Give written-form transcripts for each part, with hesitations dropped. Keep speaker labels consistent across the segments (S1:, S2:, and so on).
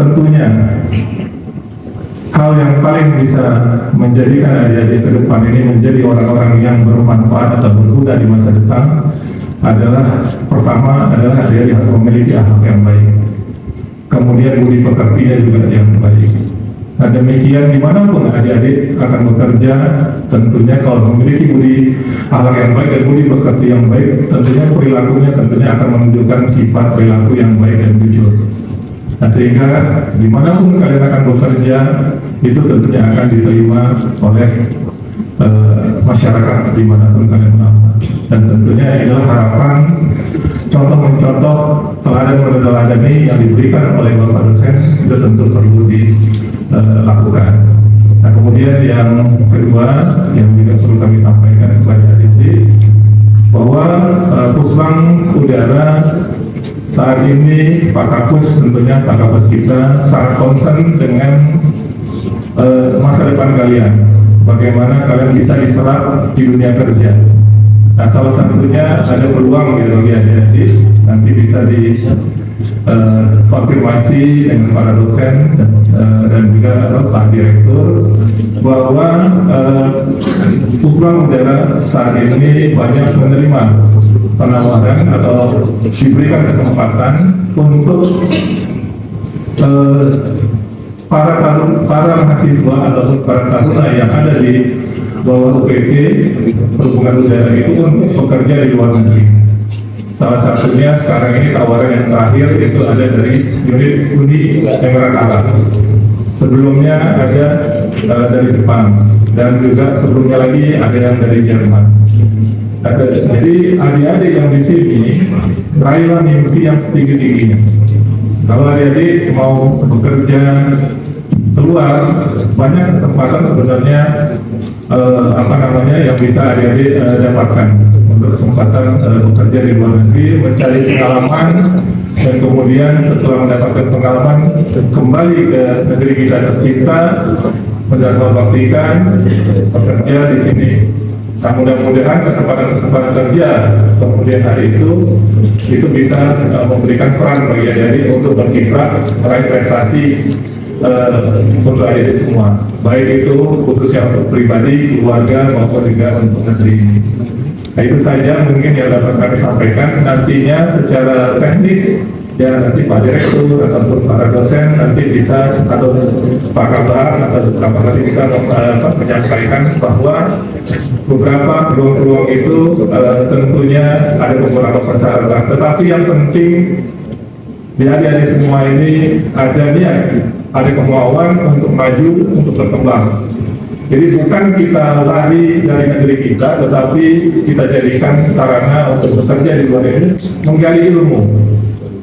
S1: Tentunya hal yang paling bisa menjadikan adik-adik ke depan ini menjadi orang-orang yang bermanfaat atau berguna di masa depan adalah pertama adalah adik-adik harus memiliki akhlak yang baik, kemudian budi pekertinya juga yang baik. Nah demikian dimanapun adik-adik akan bekerja, tentunya kalau memiliki budi akhlak yang baik dan budi pekerti yang baik, tentunya perilakunya tentunya akan menunjukkan sifat perilaku yang baik dan jujur. Nah sehingga dimanapun kalian akan bekerja itu tentunya akan diterima oleh masyarakat dimanapun kalian berada. Dan tentunya inilah harapan contoh-mencontoh teladan-meneladani yang diberikan oleh Bapak dosen itu tentu perlu dilakukan. Nah kemudian yang kedua yang juga perlu kami sampaikan kepada adik bahwa Pusbang Udara saat ini Pak Kapus tentunya Pak Kapus kita sangat concern dengan masa depan kalian, bagaimana kalian bisa diserap di dunia kerja. Nah salah satunya ada peluang gitu bagi adik-adik nanti bisa konfirmasi dengan para dosen dan juga Pak Direktur bahwa Pusbang Udara saat ini banyak menerima penawaran atau diberikan kesempatan untuk para mahasiswa ataupun para taruna yang ada di bawah UPT Perhubungan Udara itu untuk bekerja di luar negeri. Salah satunya sekarang ini tawaran yang terakhir itu ada dari unit Uni Emirat Arab. Sebelumnya ada dari Jepang dan juga sebelumnya lagi ada yang dari Jerman. Jadi adik-adik yang di sini raihlah mimpi yang setinggi-tingginya. Kalau adik-adik mau bekerja keluar, banyak kesempatan sebenarnya yang bisa adik-adik dapatkan untuk kesempatan bekerja di luar negeri, mencari pengalaman dan kemudian setelah mendapatkan pengalaman kembali ke negeri kita tercinta, menjadwalkan bekerja di sini. Nah, mudah-mudahan kesempatan kerja kemudian hari itu bisa memberikan peran bagi adik-adik untuk berkiprah meraih prestasi untuk adik-adik semua, baik itu khususnya untuk pribadi, keluarga maupun juga untuk negeri ini. Nah, itu saja mungkin yang dapat kami sampaikan. Nantinya secara teknis ya nanti Pak Direktur ataupun para dosen nanti bisa atau Pak Kabar atau beberapa nanti bisa menyampaikan bahwa beberapa peluang-peluang itu tentunya ada beberapa persyaratan, tetapi yang penting di adik-adik semua ini ada niat, ada kemauan untuk maju, untuk berkembang. Jadi bukan kita lari dari negeri kita, tetapi kita jadikan sarana untuk bekerja di luar ini, menggali ilmu.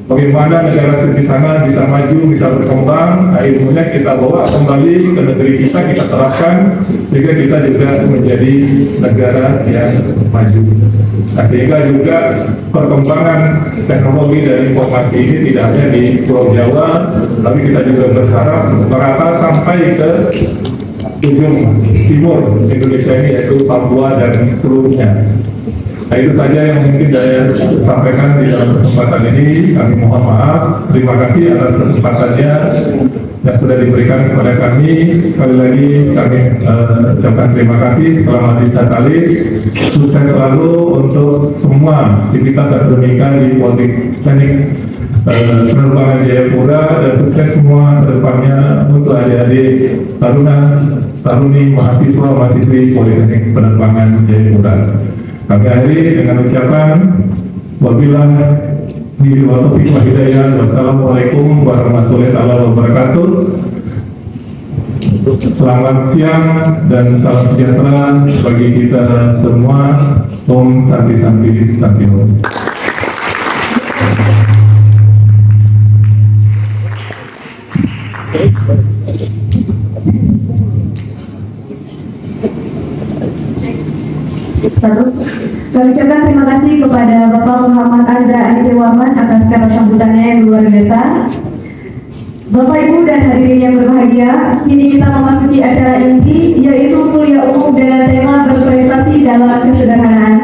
S1: Bagaimana negara di sana bisa maju, bisa berkembang, nah ilmunya kita bawa kembali ke negeri kita terapkan, sehingga kita juga menjadi negara yang maju. Nah, sehingga juga perkembangan teknologi dan informasi ini tidak hanya di Pulau Jawa, tapi kita juga berharap merata sampai ke ujung timur Indonesia ini, yaitu Papua dan seluruhnya. Nah itu saja yang mungkin saya sampaikan di dalam kesempatan ini. Kami mohon maaf, terima kasih atas kesempatannya yang sudah diberikan kepada kami. Sekali lagi kami ucapkan terima kasih. Selamat Isnatalis, sukses selalu untuk semua aktivitas akademika di Politeknik Penerbangan Jayapura, dan sukses semua kedepannya untuk adik-adik taruni mahasiswa-mahasiswi Politeknik Penerbangan Jayapura. Kami akhiri dengan ucapan wabillahi taufiq wal hidayah. Wassalamualaikum warahmatullahi wabarakatuh. Selamat siang dan salam sejahtera bagi kita semua. Om Santi Santi Santi Om.
S2: Kami ucapkan terima kasih kepada Bapak Muhammad Azza Andi Waman atas kata sambutannya yang luar biasa. Bapak Ibu dan hadirin yang berbahagia, kini kita memasuki acara inti, yaitu kuliah umum dengan tema berprestasi dalam kesederhanaan.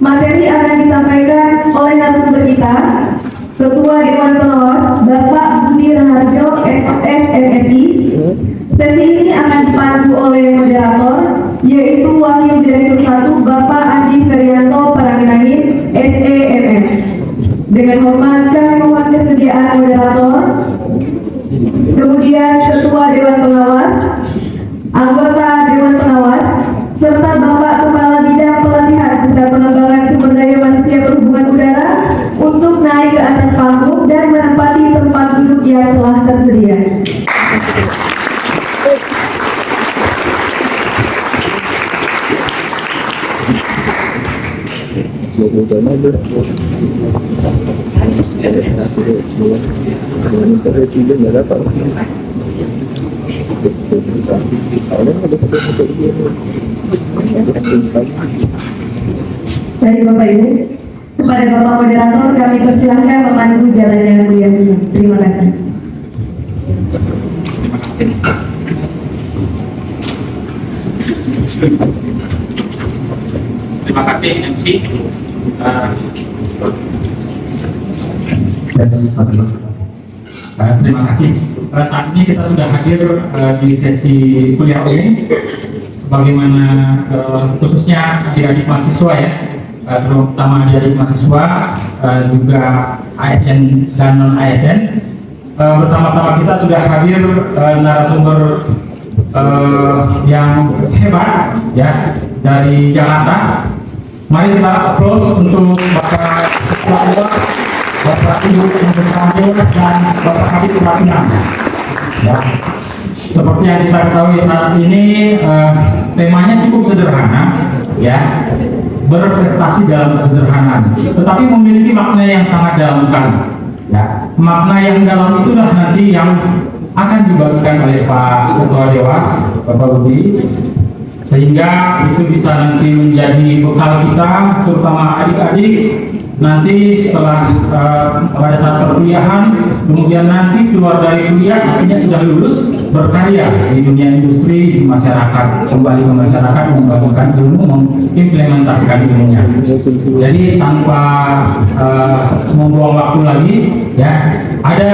S2: Materi akan disampaikan oleh narasumber kita, Ketua Dewan Pengawas Sesi ini akan dipandu oleh moderator, yaitu Wakil Direktur 1 Bapak Adi Feryanto Paranginahin, SEMM. Dengan hormat kami mohon kesediaan moderator, kemudian Ketua Dewan Pengawas, anggota Dewan Pengawas, serta Bapak Kepala Bidang Pelatihan Pusat Pengembangan Sumber Daya Manusia Perhubungan Udara untuk naik ke atas panggung dan menempati tempat duduk yang telah tersedia. Baik Bapak Ibu, kepada Bapak Moderator kami persilahkan memandu jalannya kuliah ini. Terima kasih.
S3: Terima kasih MC. Terima kasih. Saat ini kita sudah hadir di sesi kuliah umum, sebagaimana khususnya adik-adik mahasiswa ya, terutama adik-adik mahasiswa, juga ASN dan non ASN. Bersama-sama kita sudah hadir narasumber yang hebat ya dari Jakarta. Mari kita aplaus untuk Bapak Ketua, Bapak Ibu Menteri dan Bapak Habib Pratinam. Ya, seperti yang kita ketahui saat ini temanya cukup sederhana, ya, berprestasi dalam kesederhanaan, tetapi memiliki makna yang sangat dalam sekali. Ya, makna yang dalam itulah nanti yang akan dibagikan oleh Pak Ketua Dewas, Bapak Budi, sehingga itu bisa nanti menjadi bekal kita, terutama adik-adik nanti setelah pada saat perkuliahan, kemudian nanti keluar dari kuliah akhirnya sudah lulus berkarya di dunia industri, di masyarakat, kembali ke masyarakat, membangunkan ilmu, mengimplementasikan ilmunya. Jadi tanpa membuang waktu lagi, ya, ada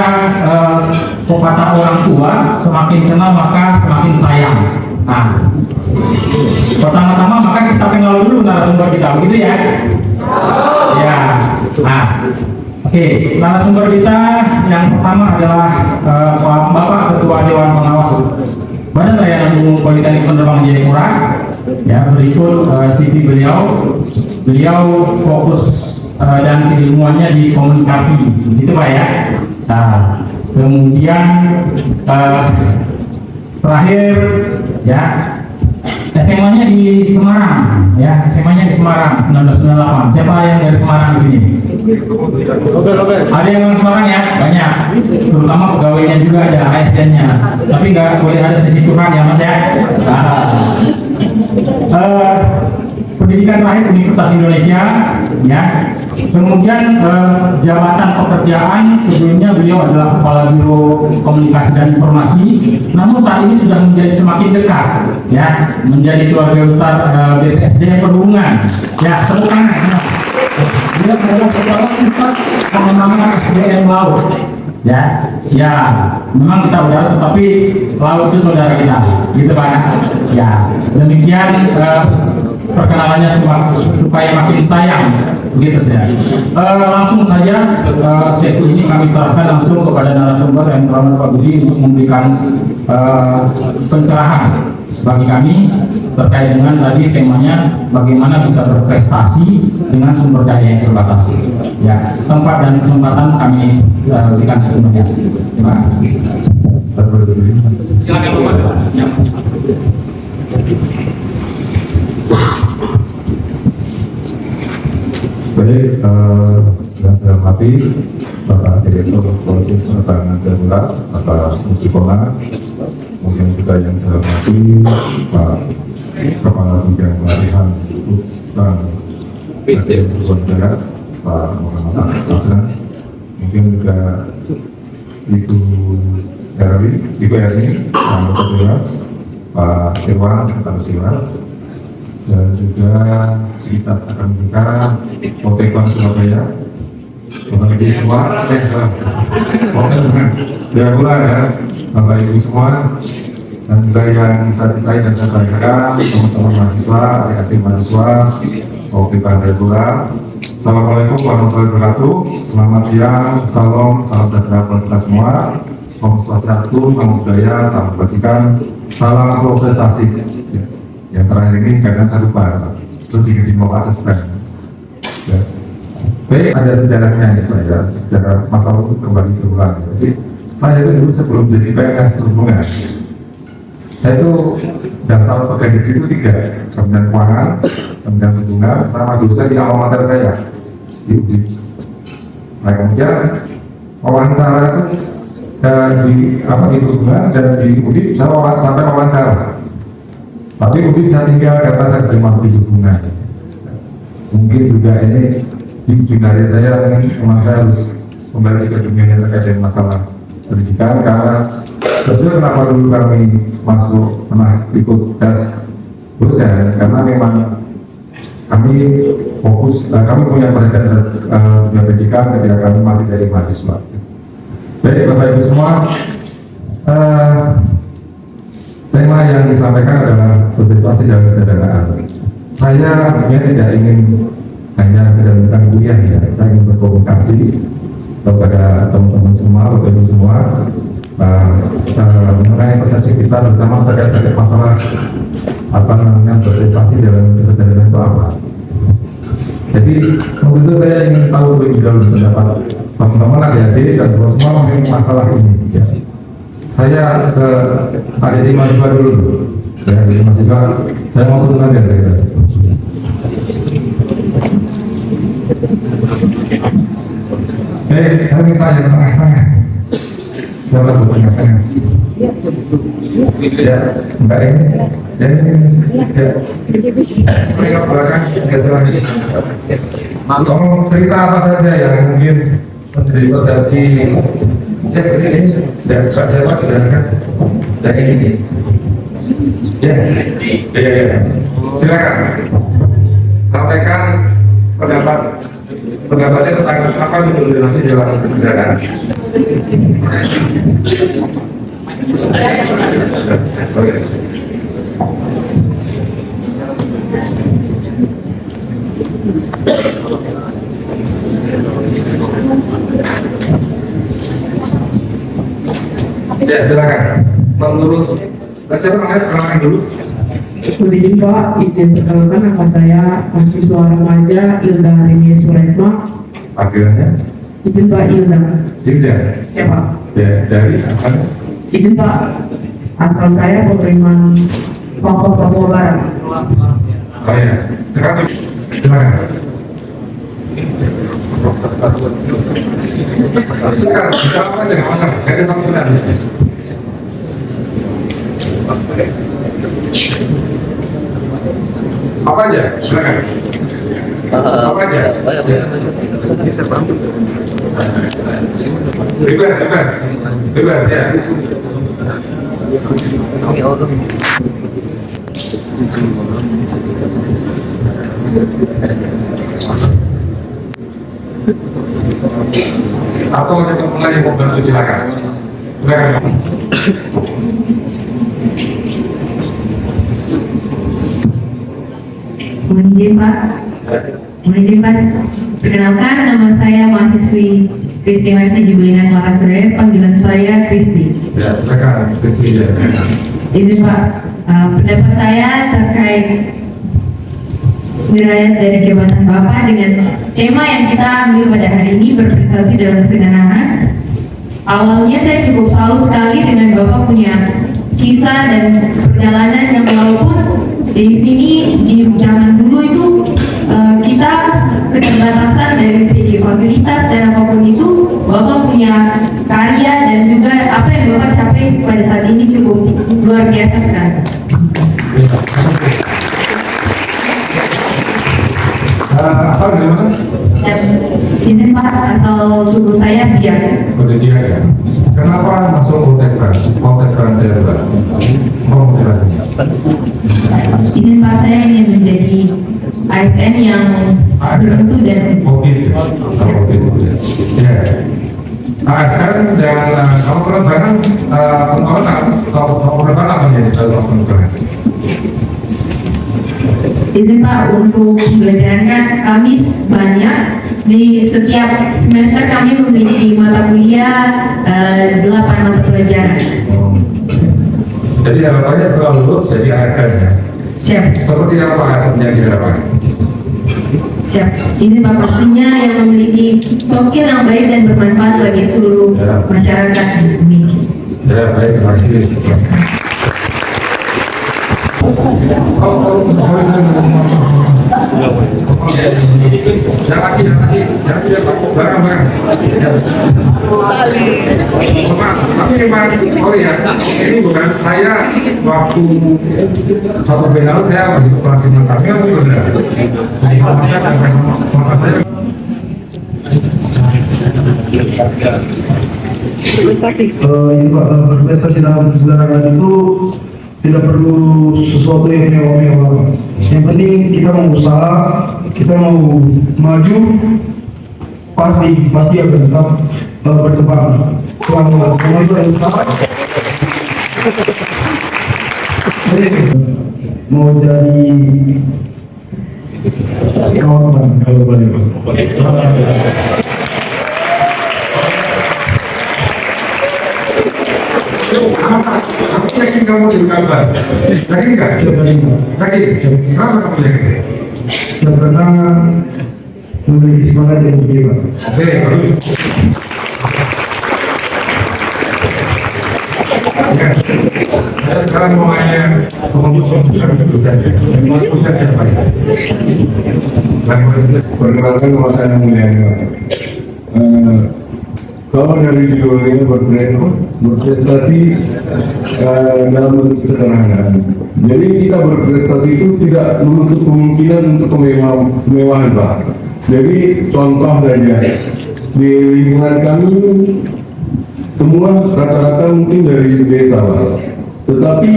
S3: pepatah orang tua, semakin kenal maka semakin sayang. Nah, pertama-tama maka kita kenal dulu narasumber kita, begitu ya? Ya, nah, oke, narasumber kita yang pertama adalah Bapak Ketua Dewan Pengawas Badan Layanan Umum Politeknik Penerbangan Jayapura. Ya, berikut CV beliau fokus dan keilmuannya di komunikasi, gitu Pak ya. Nah, kemudian terakhir ya, SMA-nya di Semarang, ya, SMA-nya di Semarang 1998. Siapa yang dari Semarang di sini? Ada yang dari Semarang ya, banyak. Terutama pegawainya juga ada ASN-nya. Tapi nggak boleh ada sesi curhat ya Mas ya. Pendidikan terakhir Universitas Indonesia, ya. Kemudian jabatan pekerjaan sebelumnya beliau adalah Kepala Biro Komunikasi dan Informasi, namun saat ini sudah menjadi semakin dekat, ya, menjadi keluarga besar BPSDM Perhubungan. Ya, tepuk tangan. Dia adalah Kepala Pusat Pengembangan SDM Laut. Ya, ya, memang kita udara, tetapi laut itu saudara kita, gitu Pak. Ya, demikian perkenalannya supaya makin sayang, begitu saja. Langsung saja sesi ini kami serahkan langsung kepada narasumber yang terhormat Pak Budi untuk memberikan pencerahan bagi kami terkait dengan tadi temanya bagaimana bisa berprestasi dengan sumber daya yang terbatas. Ya, tempat dan kesempatan kami berikan sepenuhnya. Terima kasih. Silakan Bapak.
S1: Baik, yang saya hormati Bapak Direktur Politik Penerbangan Darurat, Bapak Musikola, kemudian juga yang saya hormati Pak Kepala Bidang Pelatihan dan Perhubungan Udara, Pak Muhammad Hasan, mungkin juga Ibu Erwin, Ibu Erwin, Pak Dewas, Pak Irwan, Pak Dewas, dan juga Sivitas Akademika Poltekwan Surabaya, Bapak Ibu semua, Jayapura ya, Bapak Ibu semua,
S4: dan juga yang saya cintai dan saya banggakan, teman-teman mahasiswa, adik-adik mahasiswa, Oke Pandegura. Assalamualaikum warahmatullahi wabarakatuh. Selamat siang, salam, salam sejahtera buat kita semua. Om Swastiastu, Namo Buddhaya, salam kebajikan, salam prestasi. Yang terakhir ini sekarang saya lupa, terus di mau asesmen. Ya. Baik, ada sejarahnya itu ya, sejarah masalah itu kembali berulang. Jadi saya itu dulu sebelum jadi PNS perhubungan, saya itu daftar pegawai negeri itu 3, Kementerian Keuangan, Kementerian Perhubungan, sama dosen di alma mater saya di UDI. Nah kemudian wawancara itu di perhubungan dan di UDI saya sampai wawancara. Tapi UDI saya tinggal karena saya terima di perhubungan. Mungkin juga ini di jurnal saya memang saya harus kembali ke dunia yang terkait dengan masalah pendidikan, karena sebetulnya kenapa dulu kami masuk ikut tes dosen, karena memang kami fokus, kami punya perhatian dunia pendidikan ketika kami masih dari mahasiswa. Baik Bapak Ibu semua, tema yang disampaikan adalah berprestasi dalam kesederhanaan. Saya sebenarnya tidak ingin hanya menjalankan kuliah ya, saya ingin berkomunikasi kepada teman-teman semua, Bapak Ibu semua, mengenai persepsi kita bersama terkait masalah berprestasi dalam kesederhanaan itu apa. Jadi untuk itu saya ingin tahu lebih dahulu pendapat teman-teman adik-adik dan semua mengenai masalah ini. Ya. Saya ke adik-adik mahasiswa dulu. Ya, adik mahasiswa, saya mau turunkan ya. Saya minta yang tengah-tengah. Siapa tuh tengah-tengah? Ya, Mbak ini. Ya, ini. Saya ke belakang, lagi. Tolong cerita apa saja yang mungkin menjadi persepsi. Ya, ini. Dan siapa kan? Dan ini. Ya, silakan. Sampaikan pendapatnya tentang apa toleransi dalam kesederhanaan. Ya silakan. Menurut siapa namanya dulu?
S5: Izin Pak, izin perkenalkan nama saya mahasiswa remaja Ilda Harimia Suretma.
S4: Panggilannya?
S5: Izin Pak, Ilda.
S4: Ilda?
S5: Ya Pak.
S4: Ya, dari apa?
S5: Izin Pak, asal saya penerimaan Pokok Papua Barat.
S4: Oh ya, sekarang silakan. Sekarang, siapa aja nggak masalah, saya sama senang. Apa aja? Silakan. Apa aja? Bebas ya. Atau ada teman yang mau bantu silakan. Silakan.
S6: Mohon izin Pak, perkenalkan nama saya mahasiswi Kristi Mercy Jubilina Marasure, panggilan saya Kristi.
S4: Ya, silakan Kristi ya.
S6: Izin Pak, pendapat saya terkait wilayah dari jabatan Bapak dengan tema yang kita ambil pada hari ini, berprestasi dalam kesederhanaan. Awalnya saya cukup salut sekali dengan Bapak punya kisah dan perjalanan yang walaupun di sini di zaman dulu itu kita keterbatasan dari segi fasilitas dan apapun itu, Bapak punya karya dan juga apa yang Bapak capai pada saat ini cukup luar biasa sekali.
S4: Asal dari mana?
S6: Dan izin Pak, asal suku saya Biak.
S4: Kode dia ya. Kenapa masuk Kontekran saya juga? Mau menjelaskan?
S6: Izin Pak, saya ingin menjadi ASN yang bermutu dan
S4: Oke. Ya. ASN dan kalau penerbangan kalau penerbangan apa menjadi contoh penerbangan?
S6: Izin Pak, untuk pembelajarannya kami banyak. Di setiap semester kami memiliki mata kuliah 8 mata pelajaran.
S4: Jadi harapannya setelah lulus jadi ASN ya?
S6: Siap.
S4: Seperti apa ASN-nya di harapan?
S6: Siap. Ini Pak, pastinya yang memiliki soft skill yang baik dan bermanfaat bagi seluruh masyarakat Indonesia.
S4: Ya, baik, terima kasih. Jangan barang. Tapi memang, oh ya, ini bukan saya waktu satu final saya lagi pelatihan kami apa benar?
S7: Berprestasi dalam perjalanan itu tidak perlu sesuatu yang mewah-mewah. Yang penting kita mau usaha, kita mau maju, pasti akan tetap berkembang. Kalau itu ada usaha, mau jadi kawan kalau boleh.
S4: Aku yakin kamu juga gambar. Yakin nggak? Yakin? Kenapa kamu yakin?
S7: Karena memiliki semangat yang tinggi, Pak.
S4: Oke, bagus. Ya, saya sekarang mau nanya pengumpul
S1: Perkenalkan nama saya Mulyana. Kalau dari judulnya berprestasi dalam bentuk sederhana. Jadi kita berprestasi itu tidak menutup kemungkinan untuk kemewahan, Pak. Jadi contoh saja di lingkungan kami semua rata-rata mungkin dari desa, Pak. Tetapi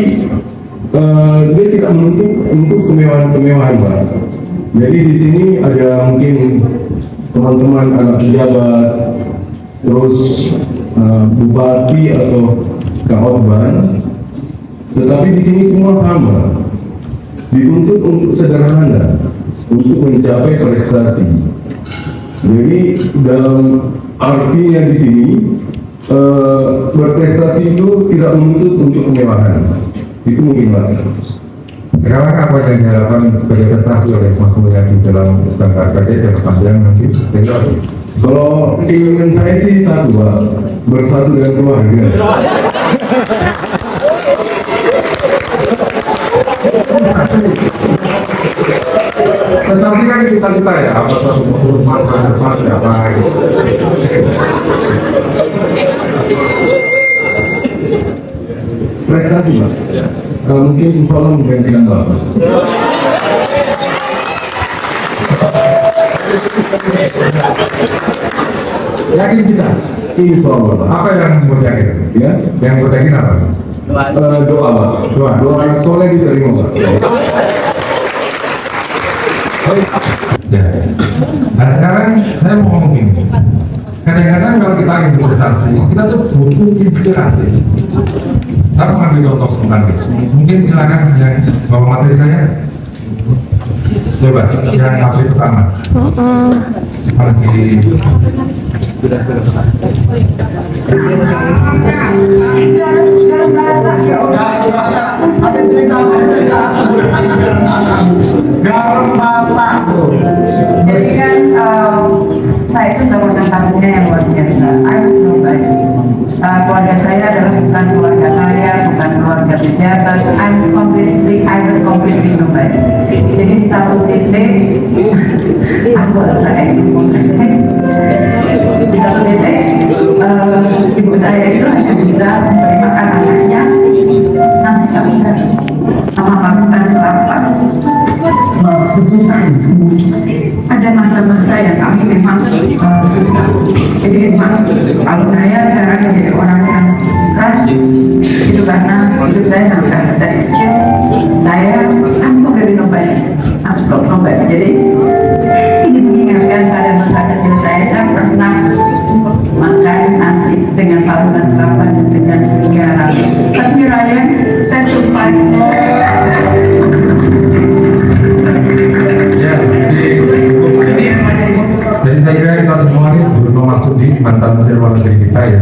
S1: dia tidak menutup untuk kemewahan, Pak. Jadi di sini ada mungkin teman-teman anak pejabat, terus bupati atau kaotban, tetapi di sini semua sama, dituntut untuk sederhana, untuk mencapai prestasi. Jadi dalam artinya di sini berprestasi itu tidak menuntut untuk kemewahan. Itu mungkin Pak.
S4: sekarang apa yang diharapkan sebagai prestasi oleh Mas Mulyadi dalam jangka kerja jangka panjang nanti?
S1: Kalau keinginan saya sih satu, Pak, bersatu dengan keluarga.
S4: Prestasi kan kita ya, apa satu manfaat apa gitu.
S1: Prestasi, Pak. Kalau mungkin insya Allah menggantikan Bapak.
S4: Yakin bisa?
S1: Insya Allah, Pak.
S4: Apa yang buat yakin?
S1: Ya,
S4: Yang buat yakin apa?
S1: doa, Pak. Doa anak soleh diterima, Pak.
S4: Ya. Nah sekarang saya mau ngomong gini. Kadang-kadang kalau kita ingin berprestasi, kita tuh butuh inspirasi. Saya mengambil contoh sebentar. Mungkin silakan yang bawa materi saya. Coba yang materi pertama. Masih
S8: Jadi kan saya itu mendapatkan tanggungan yang luar biasa. I was nobody. Keluarga saya adalah bukan keluarga kaya, bukan keluarga pejabat. I was completely nobody. Jadi di satu titik aku saya di satu titik ibu saya itu hanya bisa memberi makan anaknya nasi kambing sama makan kelapa. Ada masa-masa yang kami memang susah. Jadi memang kalau saya sekarang menjadi orang yang keras itu karena hidup saya yang keras dari kecil. Saya dari nobody, absolut nobody. Jadi ini mengingatkan pada masa kecil saya pernah makan nasi 8 dengan negara. Tapi Ryan, saya support.
S4: Ya, jadi saya kira kita semua ini belum memasuki mantan menteri luar negeri kita ya.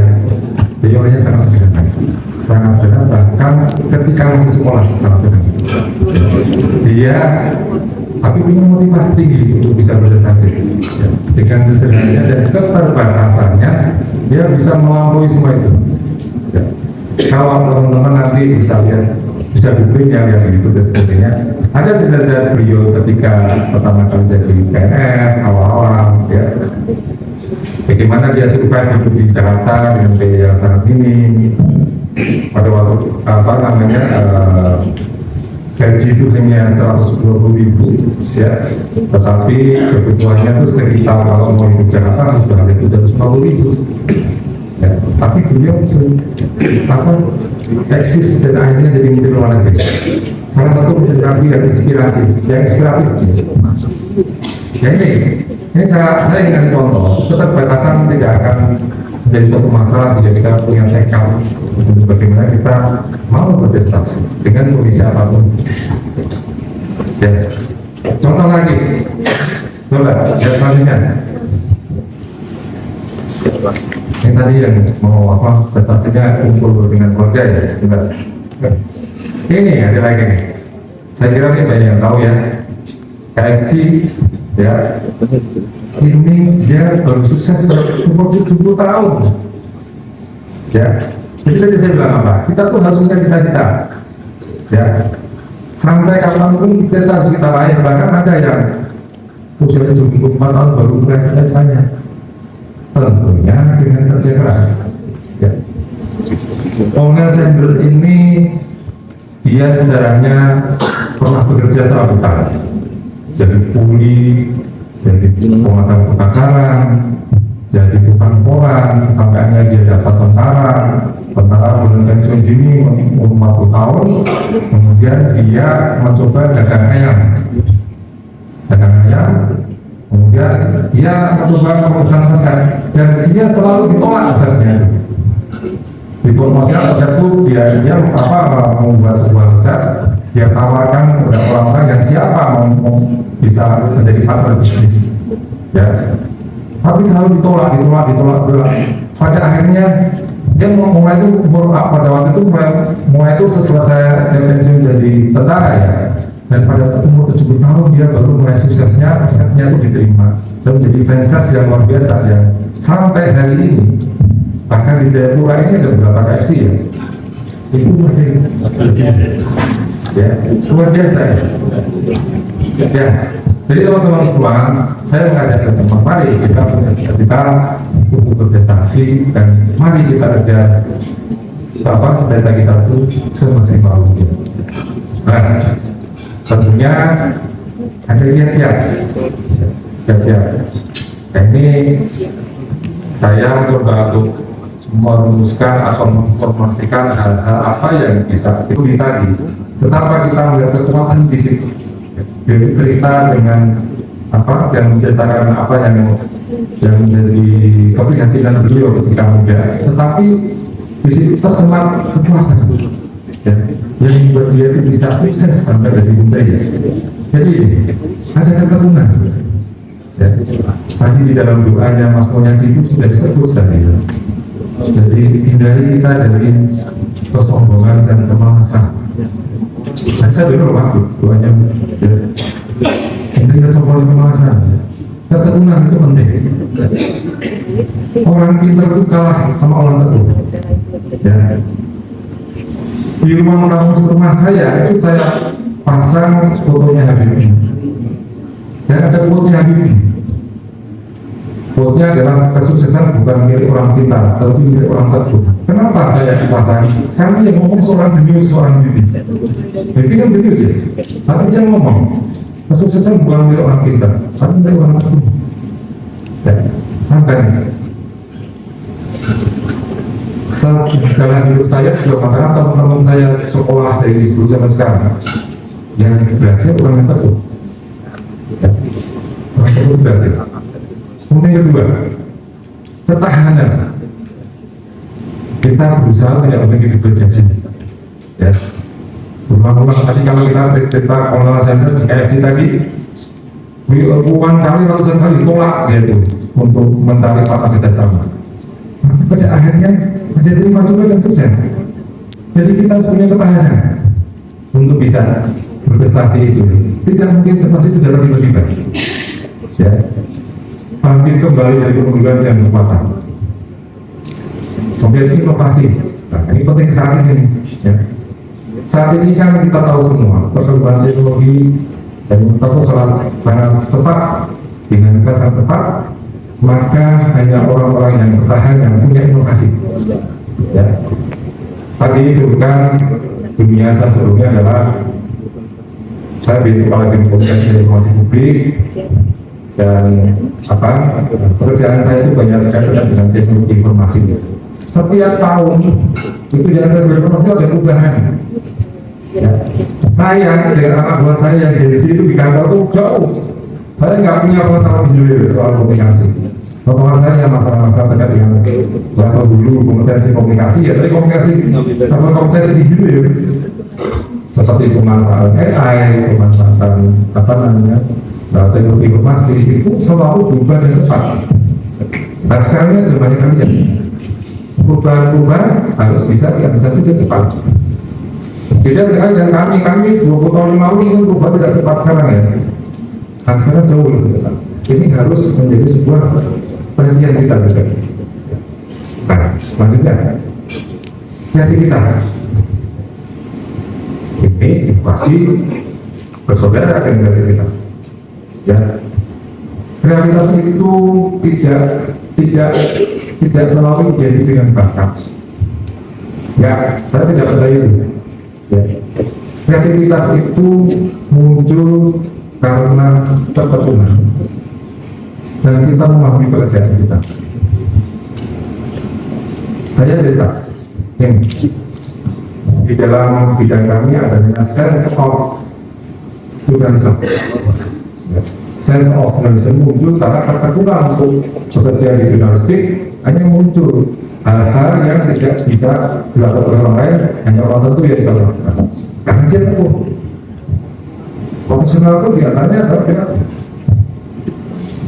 S4: Beliaunya sangat sederhana, bahkan ketika masih sekolah sangat sederhana. Dia tapi punya motivasi tinggi untuk bisa berprestasi. Ya, dengan sederhananya dan keterbatasannya, dia bisa melampaui semua itu. Ya. Kalau teman-teman nanti bisa lihat, bisa googling ya yang begitu dan sebagainya. Ada tidak beliau ketika pertama kali jadi PNS awal-awal, ya. Bagaimana dia survive hidup di Jakarta dengan biaya yang sangat minim. Pada waktu gaji itu hanya 120.000 ya, tetapi kebutuhannya itu sekitar kalau mau hidup Jakarta sudah ada 350.000 ya. Tapi beliau eksis dan akhirnya jadi menteri luar negeri. Salah satu menteri yang inspiratif ya ini saya ingin contoh, keterbatasan tidak akan menjadi suatu masalah jika kita punya tekad untuk bagaimana kita mau berprestasi dengan kondisi apapun. Ya, contoh lagi, coba lihat selanjutnya. Ini tadi yang mau prestasinya kumpul dengan keluarga ya, coba. Ini ada lagi nih. Saya kira ini banyak yang tahu ya. KFC ya, ini dia baru sukses umur 70 tahun ya. Jadi tadi saya bilang apa? Kita tuh harus punya cita-cita ya. Sampai kapanpun kita harus kita raih. Bahkan ada yang usia 74 tahun baru mulai cita-citanya. Tentunya dengan kerja keras ya. Colonel Sanders ini dia sejarahnya pernah bekerja secara brutal, jadi kuli, jadi pemadam kebakaran, jadi tukang koran, sampai akhirnya dia dapat tentara belum pensiun dini umur 40 tahun. Kemudian dia mencoba dagang ayam, kemudian dia mencoba pengusahaan resep dan dia selalu ditolak resepnya. Ditolak resep itu dia membuat sebuah resep, dia tawarkan kepada orang-orang yang siapa mau bisa menjadi partner bisnis ya, tapi selalu ditolak. Pada akhirnya dia mulai itu pada waktu itu mulai itu selesai dia pensiun jadi tentara ya, dan pada umur 70 tahun dia baru mulai suksesnya, resepnya itu diterima dan menjadi franchise yang luar biasa ya. Sampai hari ini bahkan di Jayapura ini ada beberapa KFC ya, itu masih ya, luar biasa ya. Jadi teman-teman semua, saya mengajak teman-teman, mari kita punya cita-cita untuk berprestasi dan mari kita kerja cita-cita kita itu semaksimal mungkin. Nah, tentunya ada kiat-kiat. Ini saya mencoba untuk merumuskan atau menginformasikan hal-hal apa yang bisa itu tadi. Kenapa kita melihat kekuatan di situ? Jadi cerita dengan apa yang menceritakan apa yang menjadi keprihatinan beliau ketika muda, tetapi di situ tersemat kekuatan ya, yang membuat dia itu bisa sukses sampai jadi menteri ya. Jadi ada keterunan ya. Tadi di dalam doanya Mas Monyaki itu sudah disebut tadi ya. Jadi hindari kita dari kesombongan dan kemalasan. Saya dulu waktu doanya ya. Hindari kesombongan dan kemalasan. Keterunan itu penting. Orang pintar itu kalah sama orang tekun. Ya. Di rumah saya itu saya pasang fotonya Habibie. Dan ada fotonya Habibie. Fotonya adalah kesuksesan bukan milik orang pintar, tapi milik orang tekun. Kenapa saya dipasang? Karena yang ngomong seorang jenius, seorang Habibie. Habibie kan jenius ya, tapi dia ngomong kesuksesan bukan milik orang pintar, tapi milik orang tekun. Ya, sampai dalam hidup saya sudah mengatakan teman-teman saya sekolah dari dulu sampai sekarang yang berhasil orang yang tekun. Ya, orang tekun berhasil. Kemudian kedua, ketahanan. kita berusaha tidak memiliki berjanji, ya. Berulang-ulang tadi kalau kita pengelola center di KFC tadi, puluhan kali, ratusan kali tolak gitu untuk mencari partner kerjasama. Pada akhirnya menjadi maju dan sukses. Jadi kita harus punya ketahanan untuk bisa berprestasi itu. Tidak mungkin prestasi itu datang tiba-tiba. Ya, bangkit kembali dari kemunduran dan kekuatan. Kemudian inovasi. Nah, ini penting saat ini. Ya. Saat ini kan kita tahu semua perkembangan teknologi dan itu sangat cepat, dinamika sangat cepat, maka hanya orang-orang yang bertahan yang punya inovasi. Ya. Tadi disebutkan dunia saya sebelumnya adalah saya di kepala tim komunikasi informasi publik dan pekerjaan saya itu banyak sekali dengan teknologi informasi. Setiap tahun itu jalan informasi ada perubahan. Ya. Saya dengan anak buah saya yang dari situ di kantor itu jauh. Saya nggak punya pengetahuan sendiri soal komunikasi. Pengetahuan saya masalah-masalah terkait dengan level dulu kompetensi komunikasi ya, tapi komunikasi level kompetensi di dulu ya. Seperti pemanfaatan AI, pemanfaatan teknologi informasi itu selalu berubah dan cepat. Nah sekarang ini zamannya kalian perubahan harus bisa juga cepat. Beda sekali dengan kami 20 tahun yang lalu itu berubah tidak cepat sekarang ya. Nah sekarang jauh lebih cepat. Ini harus menjadi sebuah perhatian kita juga. Nah selanjutnya kreativitas. Ini inovasi bersaudara dengan kreativitas. Ya, kreativitas itu tidak selalu identik dengan bakat. Ya, saya tidak percaya itu. Ya. Kreativitas itu muncul karena ketekunan dan kita memahami pekerjaan kita. Saya cerita, di dalam bidang kami adanya sense of journalism. Sense of journalism muncul karena ketekunan untuk bekerja di jurnalistik hanya muncul hal-hal yang tidak bisa dilakukan oleh orang lain, hanya orang tertentu yang bisa melakukan. Karena dia tekun. Profesional itu diantaranya adalah kita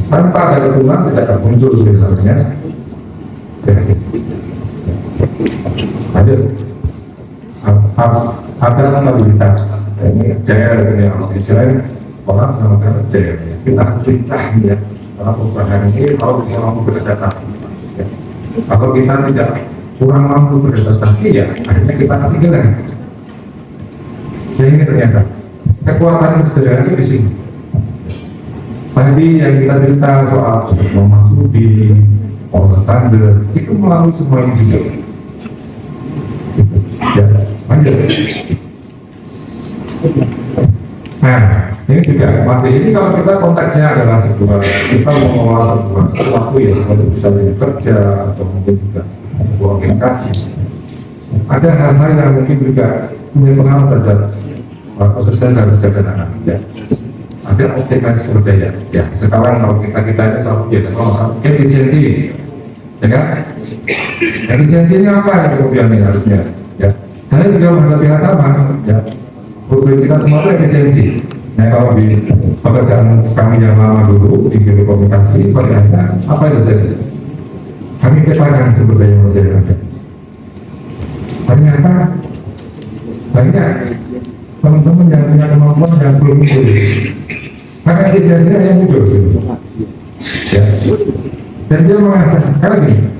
S4: tanpa ada ketekunan tidak akan muncul misalnya. Lanjut. Ada stabilitas. Ini jaya ini istilahnya orang senang jaya. Kita lincah ya. Karena perubahan ini kalau bisa mampu beradaptasi. Kalau kita tidak kurang mampu beradaptasi ya akhirnya kita ketinggalan. Jadi ini ternyata kekuatan sederhana itu di sini. Tadi yang kita cerita soal Muhammad Sudi, Paul Sander itu melalui semua ini juga. Ya, lanjut. Nah, ini juga masih ini kalau kita konteksnya adalah sebuah kita mengelola sesuatu ya untuk bisa bekerja atau mungkin juga sebuah organisasi. Ada hal-hal yang mungkin juga punya pengaruh terhadap pekerjaan dan kesejahteraan. Ya. Ada optimasi sumber daya. Ya, sekarang kalau kita ini selalu jadi efisiensi, ya kan? Efisiensinya apa yang kemudian ini harusnya? Ya, saya juga menghadapi hal sama. Ya, problem kita semua itu efisiensi. Nah, kalau di pekerjaan kami yang lama dulu di biro komunikasi, ternyata apa itu efisiensi? Kami petakan sumber daya manusia yang ada. Ternyata banyak teman-teman yang punya kemampuan yang belum muncul. Maka efisiensinya yang muncul. Ya. Dan dia merasa, karena gini,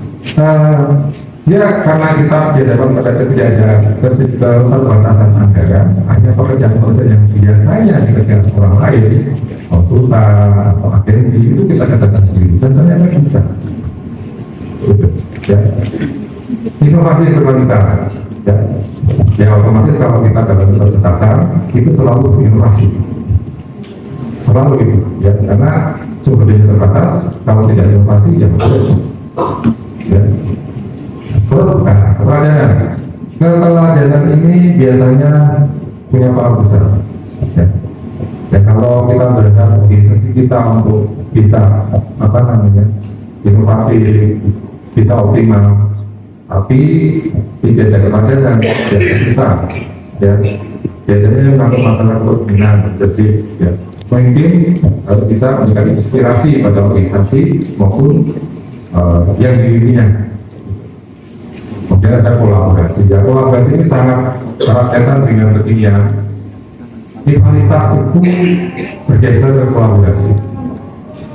S4: ya karena kita diadakan pada tidak ada keterbatasan anggaran, hanya pekerjaan yang biasanya dikerjakan orang lain, konsultan atau agensi itu kita katakan sendiri, dan ternyata bisa. Ya. Inovasi berkelanjutan. Ya otomatis kalau kita dalam keterbatasan itu selalu berinovasi. Selalu itu, ya karena sumber daya terbatas, kalau tidak inovasi ya betul. Ya. Terus sekarang keteladanan ini biasanya punya peran besar. Ya kalau kita berharap organisasi kita untuk bisa inovatif, bisa optimal, tapi tidak ada kepada dan tidak susah ya. Biasanya kalau masalah kepemimpinan leadership ya, mungkin harus bisa memberikan inspirasi pada organisasi maupun yang dirinya. Kemudian ada kolaborasi. Ya, kolaborasi ini sangat kaitan dengan kekinian. Rivalitas itu bergeser ke kolaborasi.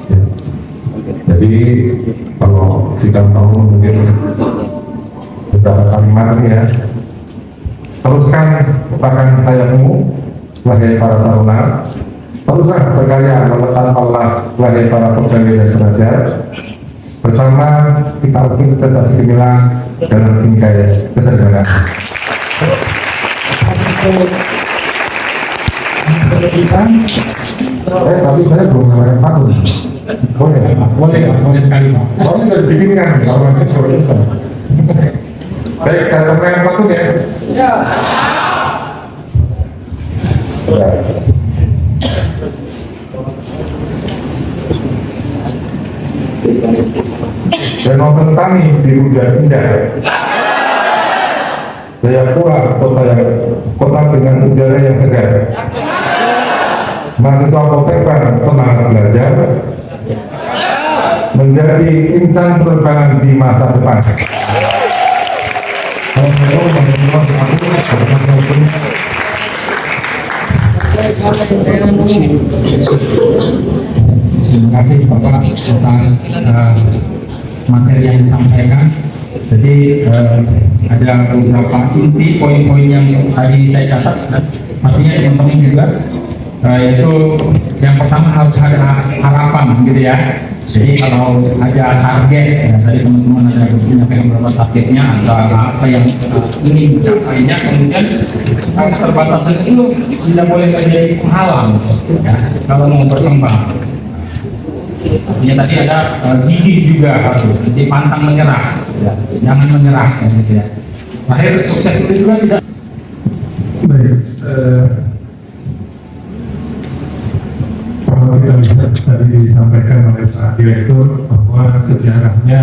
S4: Ya. Jadi kalau sikap tahu mungkin beberapa kalimat ya. Teruskan katakan sayamu, wahai para taruna. Teruslah berkarya melakukan Allah, wahai para pegawai dan pelajar. Bersama kita ukir prestasi gemilang dalam bingkai kesederhanaan. Tapi saya belum mengatakan patung.
S3: Boleh sekali Pak.
S4: Kalau sudah dibikinkan, kalau nanti sudah selesai. Baik, saya sampaikan patung ya. Ya. Danau Sentani di hujan indah. Jayapura kota dengan udara yang segar. Mahasiswa Kotepan semangat belajar menjadi insan penerbangan di masa depan.
S3: Terima kasih Bapak atas materi yang disampaikan. Jadi ada beberapa inti poin-poin yang tadi saya catat, artinya yang penting juga, yaitu yang pertama harus ada harapan gitu ya. Jadi kalau ada target, ya, tadi teman-teman ada menyampaikan beberapa targetnya, ada apa yang ingin mencapainya, kemudian keterbatasan itu tidak boleh menjadi penghalang ya, kalau mau berkembang. Artinya tadi ada gigih juga harus, jadi pantang menyerah, ya. Jangan menyerah ya, gitu ya. Akhir sukses itu juga tidak.
S1: Baik, kalau kita lihat tadi disampaikan oleh Pak Direktur bahwa sejarahnya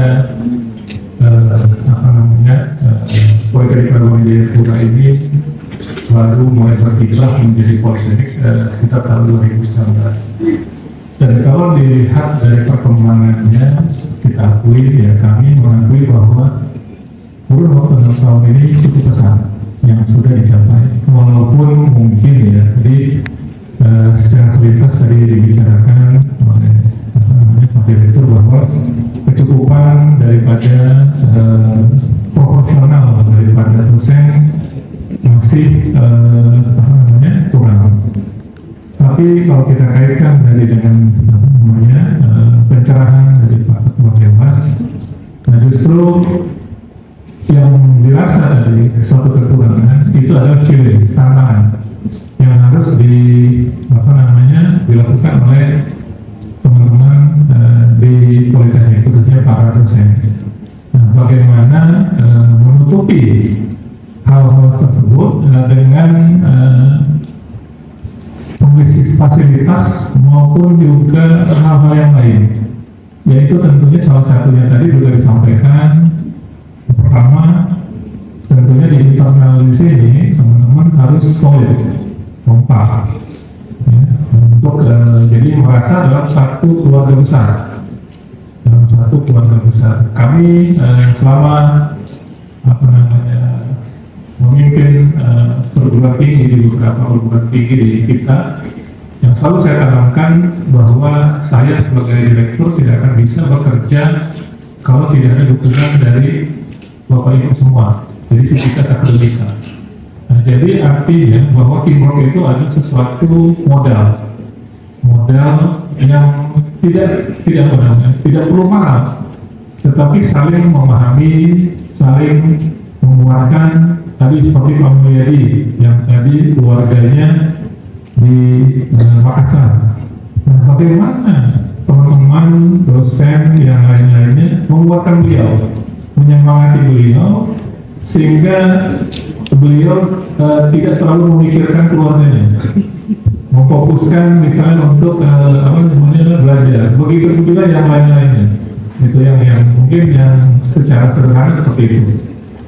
S1: Politeknik Perguruan Jayapura ini baru mulai berkiprah menjadi politeknik sekitar tahun 2019. Dan kalau dilihat dari perkembangannya, kita akui ya, kami mengakui bahwa kurun waktu 6 tahun ini cukup besar yang sudah dicapai, walaupun mungkin ya, jadi secara selintas tadi dibicarakan oleh Pak Direktur bahwa kecukupan daripada proporsional daripada dosen masih kurang. Tapi kalau kita kaitkan dari dengan pencerahan dari Pak Ketua Dewas, nah justru yang dirasa dari suatu kekurangan itu adalah challenge, tantangan yang harus dilakukan oleh teman-teman di Politeknik, khususnya para dosen. Nah, bagaimana menutupi hal-hal tersebut dengan fasilitas maupun juga hal-hal yang lain, yaitu tentunya salah satunya tadi juga disampaikan. Pertama, tentunya di internal di sini teman-teman harus solid, kompak, ya, untuk jadi merasa dalam satu keluarga besar. Kami selama memimpin perguruan tinggi di beberapa perguruan tinggi di kita, yang selalu saya tanamkan bahwa saya sebagai direktur tidak akan bisa bekerja kalau tidak ada dukungan dari Bapak Ibu semua, jadi sivitas akademika. Nah, jadi artinya bahwa teamwork itu adalah sesuatu modal yang tidak perlu mahal, tetapi saling memahami, saling menguatkan. Tadi seperti Pak Mulyadi yang tadi keluarganya di Makassar. Nah, bagaimana teman-teman dosen yang lain-lainnya menguatkan beliau, menyemangati beliau, sehingga beliau tidak terlalu memikirkan keluarganya, memfokuskan misalnya untuk belajar. Begitu juga yang lain-lainnya. Itu yang mungkin yang secara sederhana seperti itu.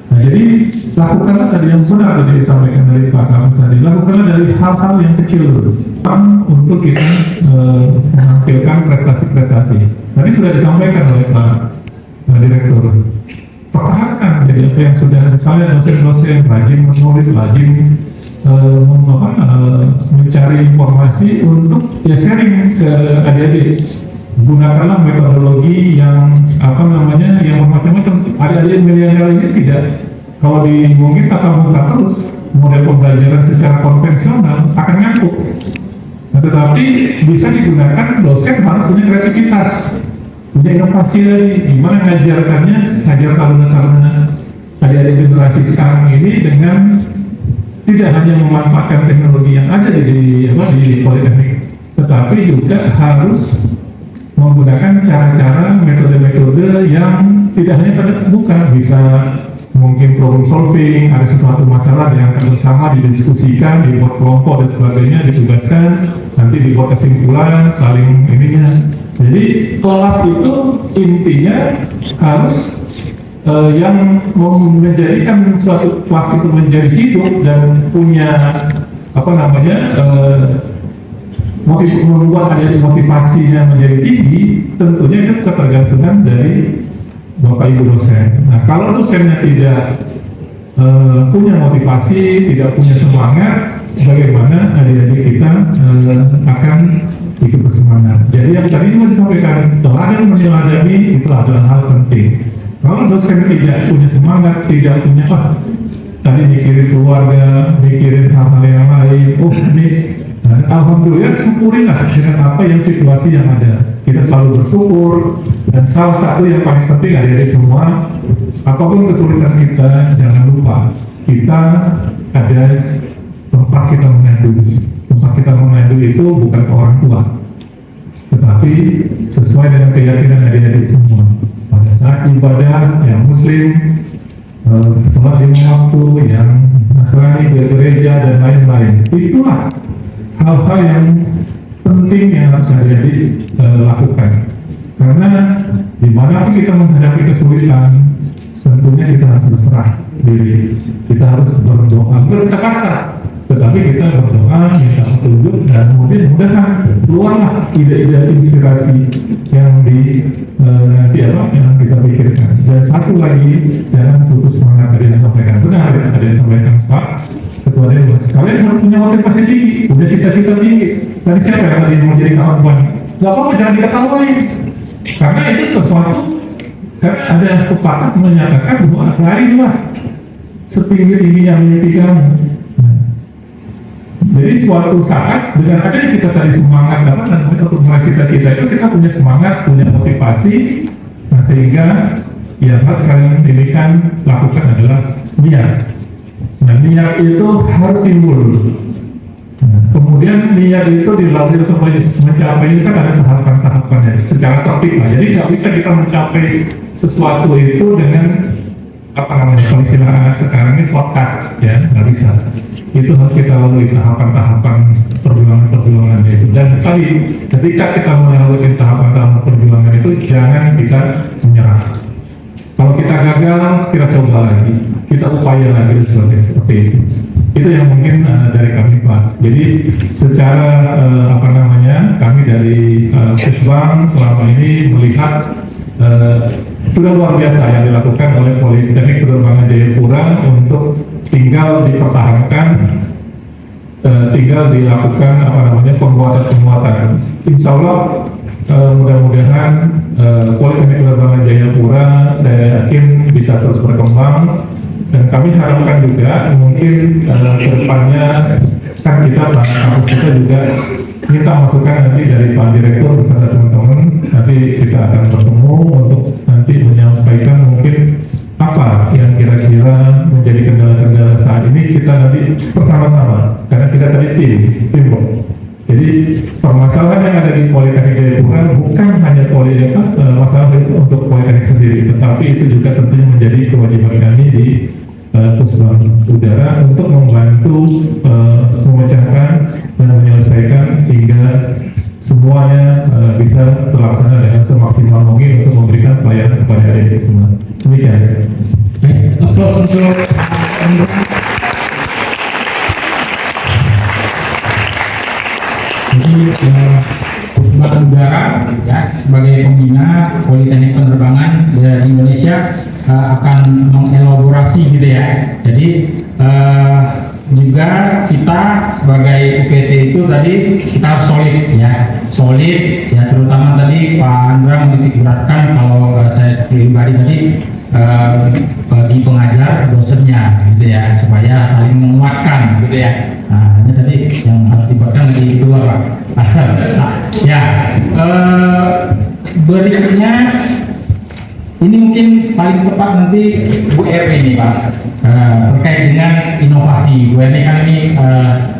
S1: Nah, jadi lakukanlah tadi yang benar tadi disampaikan dari Pak Kamus tadi, lakukanlah dari hal-hal yang kecil dulu untuk kita menampilkan prestasi-prestasi. Tadi sudah disampaikan oleh Pak Direktur. Pertahankan jadi apa yang sudah misalnya dosen-dosen rajin menulis, rajin mencari informasi untuk ya sharing ke adik-adik. Gunakanlah metodologi yang yang macam-macam. Adik-adik milenial ini tidak, kalau mungkin tatap muka terus model pembelajaran secara konvensional akan ngantuk. Nah, tetapi bisa digunakan, dosen harus punya kreativitas, punya inovasi lagi. Gimana ngajarkannya, ngajar taruna-taruna adik-adik generasi sekarang ini dengan tidak hanya memanfaatkan teknologi yang ada di Politeknik, tetapi juga harus menggunakan cara-cara, metode-metode yang tidak hanya terbuka, bisa mungkin problem solving, ada sesuatu masalah yang akan bersama didiskusikan, dibuat kelompok dan sebagainya, ditugaskan, nanti dibuat kesimpulan, saling ininya. Jadi kelas itu intinya harus yang menjadikan suatu kelas itu menjadi hidup dan punya membuat ada motivasinya menjadi tinggi, tentunya itu ketergantungan dari Bapak Ibu dosen. Nah, kalau dosennya tidak punya motivasi, tidak punya semangat, bagaimana adik-adik kita akan ikut bersemangat. Jadi yang tadi juga disampaikan, teladan meneladani itu adalah hal penting. Kalau dosen tidak punya semangat, tidak punya tadi mikirin keluarga, mikirin hal-hal yang lain, alhamdulillah syukurilah dengan apa yang situasi yang ada. Kita selalu bersyukur, dan salah satu yang paling penting adik-adik semua, apapun kesulitan kita, jangan lupa kita ada tempat kita mengadu. Tempat kita mengadu itu bukan ke orang tua, tetapi sesuai dengan keyakinan adik-adik semua. Pada saat ibadah yang Muslim, sholat lima waktu, yang Nasrani ke gereja dan lain-lain, itulah hal-hal yang penting yang harus adik-adik lakukan. Karena dimanapun kita menghadapi kesulitan, tentunya kita harus berserah diri. Kita harus berdoa, kita pasrah, tetapi kita berdoa, minta petunjuk, dan mudah-mudahan keluarlah ide-ide inspirasi yang yang kita pikirkan. Dan satu lagi, jangan putus semangat. Tadi yang sampaikan benar, ada yang sampaikan Pak Ketua Dewas, kalian harus punya motivasi tinggi, punya cita-cita tinggi. Tadi siapa yang tadi mau jadi kawan-kawan? Gak apa-apa, jangan diketawain, karena itu sesuatu. Karena ada pepatah menyatakan bahwa raihlah setinggi-tingginya mimpi kamu. Jadi suatu saat dengan adanya kita tadi semangat untuk meraih cita-cita itu, kita punya semangat, punya motivasi, sehingga yang harus kalian pilihkan lakukan adalah niat. Nah, niat itu harus timbul. Kemudian niat itu dilalui untuk mencapai ini kan ada tahapan-tahapannya secara tertib lah. Jadi nggak bisa kita mencapai sesuatu itu dengan kalau istilah sekarang ini shortcut, ya nggak bisa. Itu harus kita lalui tahapan-tahapan perjuangan itu. Dan ketika kita melalui tahapan-tahapan perjuangan itu, jangan kita menyerah. Kalau kita gagal, kita coba lagi, kita upaya lagi seperti itu. Itu yang mungkin dari kami Pak. Jadi secara kami dari Pusbang selama ini melihat sudah luar biasa yang dilakukan oleh Politeknik Penerbangan Jayapura untuk tinggal dipertahankan, tinggal dilakukan penguatan. Insya Allah mudah-mudahan Politeknik Penerbangan Jayapura saya yakin bisa terus berkembang, dan kami harapkan juga mungkin kedepannya kan kampus kita juga minta masukan nanti dari Pak Direktur beserta teman-teman. Nanti kita akan bertemu untuk nanti menyampaikan mungkin apa yang kira-kira menjadi kendala-kendala saat ini, kita nanti bersama-sama, karena kita tadi teamwork. Jadi permasalahan yang ada di Politeknik Jayapura bukan hanya masalah itu untuk Politeknik sendiri, tetapi itu juga tentunya menjadi kewajiban kami di Pusbang Udara untuk membantu memecahkan dan menyelesaikan hingga semuanya bisa terlaksana dengan semaksimal mungkin untuk memberikan pelayanan kepada adik-adik semua. Demikian.
S3: Baik, applause untuk jadi Perhubungan Udara ya sebagai pembina Politeknik Penerbangan di Indonesia akan mengelaborasi gitu ya. Jadi juga kita sebagai UPT itu tadi kita harus solid ya, terutama tadi Pak Andra menitik beratkan kalau saya pribadi tadi bagi pengajar dosennya gitu ya, supaya saling menguatkan gitu ya. Nah ini tadi yang harus dibuatkan di dua Pak. Ya, berikutnya ini mungkin paling tepat nanti Bu Erni nih Pak, terkait dengan inovasi. Bu Erni kan ini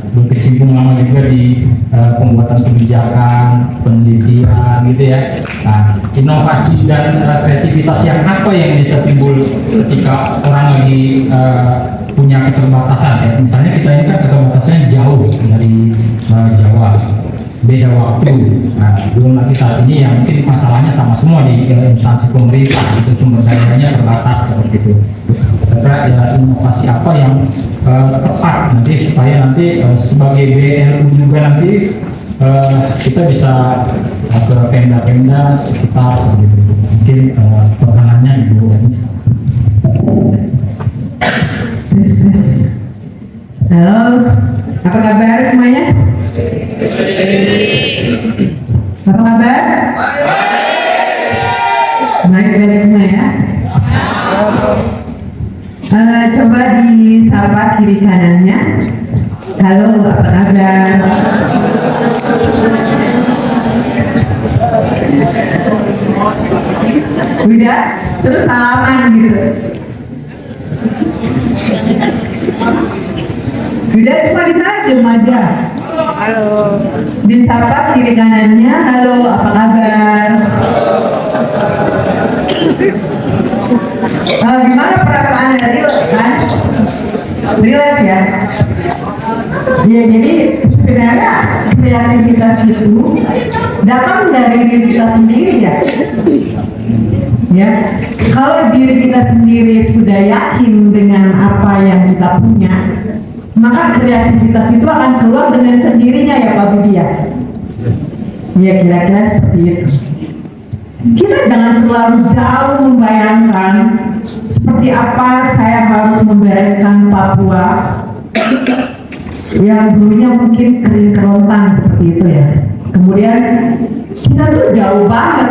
S3: berkecimpung lama juga di pembuatan kebijakan, penelitian gitu ya. Nah, inovasi dan kreativitas yang apa yang bisa timbul ketika orang lagi punya keterbatasan ya. Misalnya kita ini kan keterbatasannya jauh dari Jawa, beda waktu. Nah, belum lagi saat ini yang mungkin masalahnya sama semua di instansi pemerintah, itu sumber dayanya terbatas seperti itu. Kira-kira ya, inovasi apa yang tepat nanti supaya nanti sebagai BLU juga nanti kita bisa ke pemda-pemda sekitar seperti itu. Mungkin pertanyaannya Ibu Erni.
S5: Halo, apa kabar semuanya? Apa kabar? Baik semua ya. Coba disapa kiri kanannya. Halo, apa kabar? Udah, terus salaman gitu. Sudah semua di sana diem aja. Halo. Disapa kiri kanannya. Halo, apa kabar? Gimana perasaan dari kan? Relax ya. Ya jadi sebenarnya kreativitas itu datang dari diri kita sendiri ya. Ya, kalau diri kita sendiri sudah yakin dengan apa yang kita punya, maka kreativitas itu akan keluar dengan sendirinya ya Pak Budi ya. Ya kira-kira seperti itu. Kita jangan terlalu jauh membayangkan seperti apa saya harus membereskan Papua yang dulunya mungkin kering kerontang seperti itu ya. Kemudian kita tuh jauh banget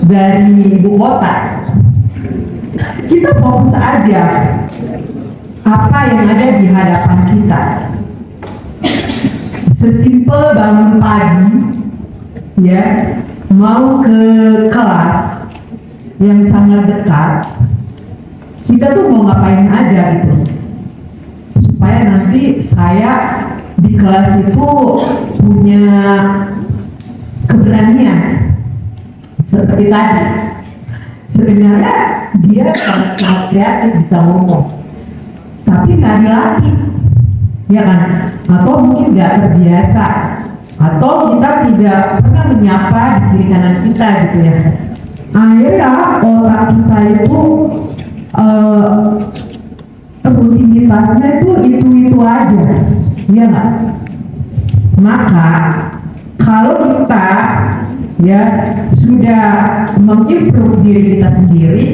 S5: dari ibu kota. Kita fokus aja apa yang ada di hadapan kita. Sesimpel bangun pagi ya, mau ke kelas yang sangat dekat, kita tuh mau ngapain aja gitu supaya nanti saya di kelas itu punya keberanian. Seperti tadi, sebenarnya dia sangat kreatif, bisa ngomong, tapi nggak dilatih, ya kan? Atau mungkin nggak terbiasa, atau kita tidak pernah menyapa di kiri kanan kita gitu ya. Akhirnya otak kita itu rutinitasnya itu aja, ya nggak? Maka kalau kita ya sudah mengimprove diri kita sendiri,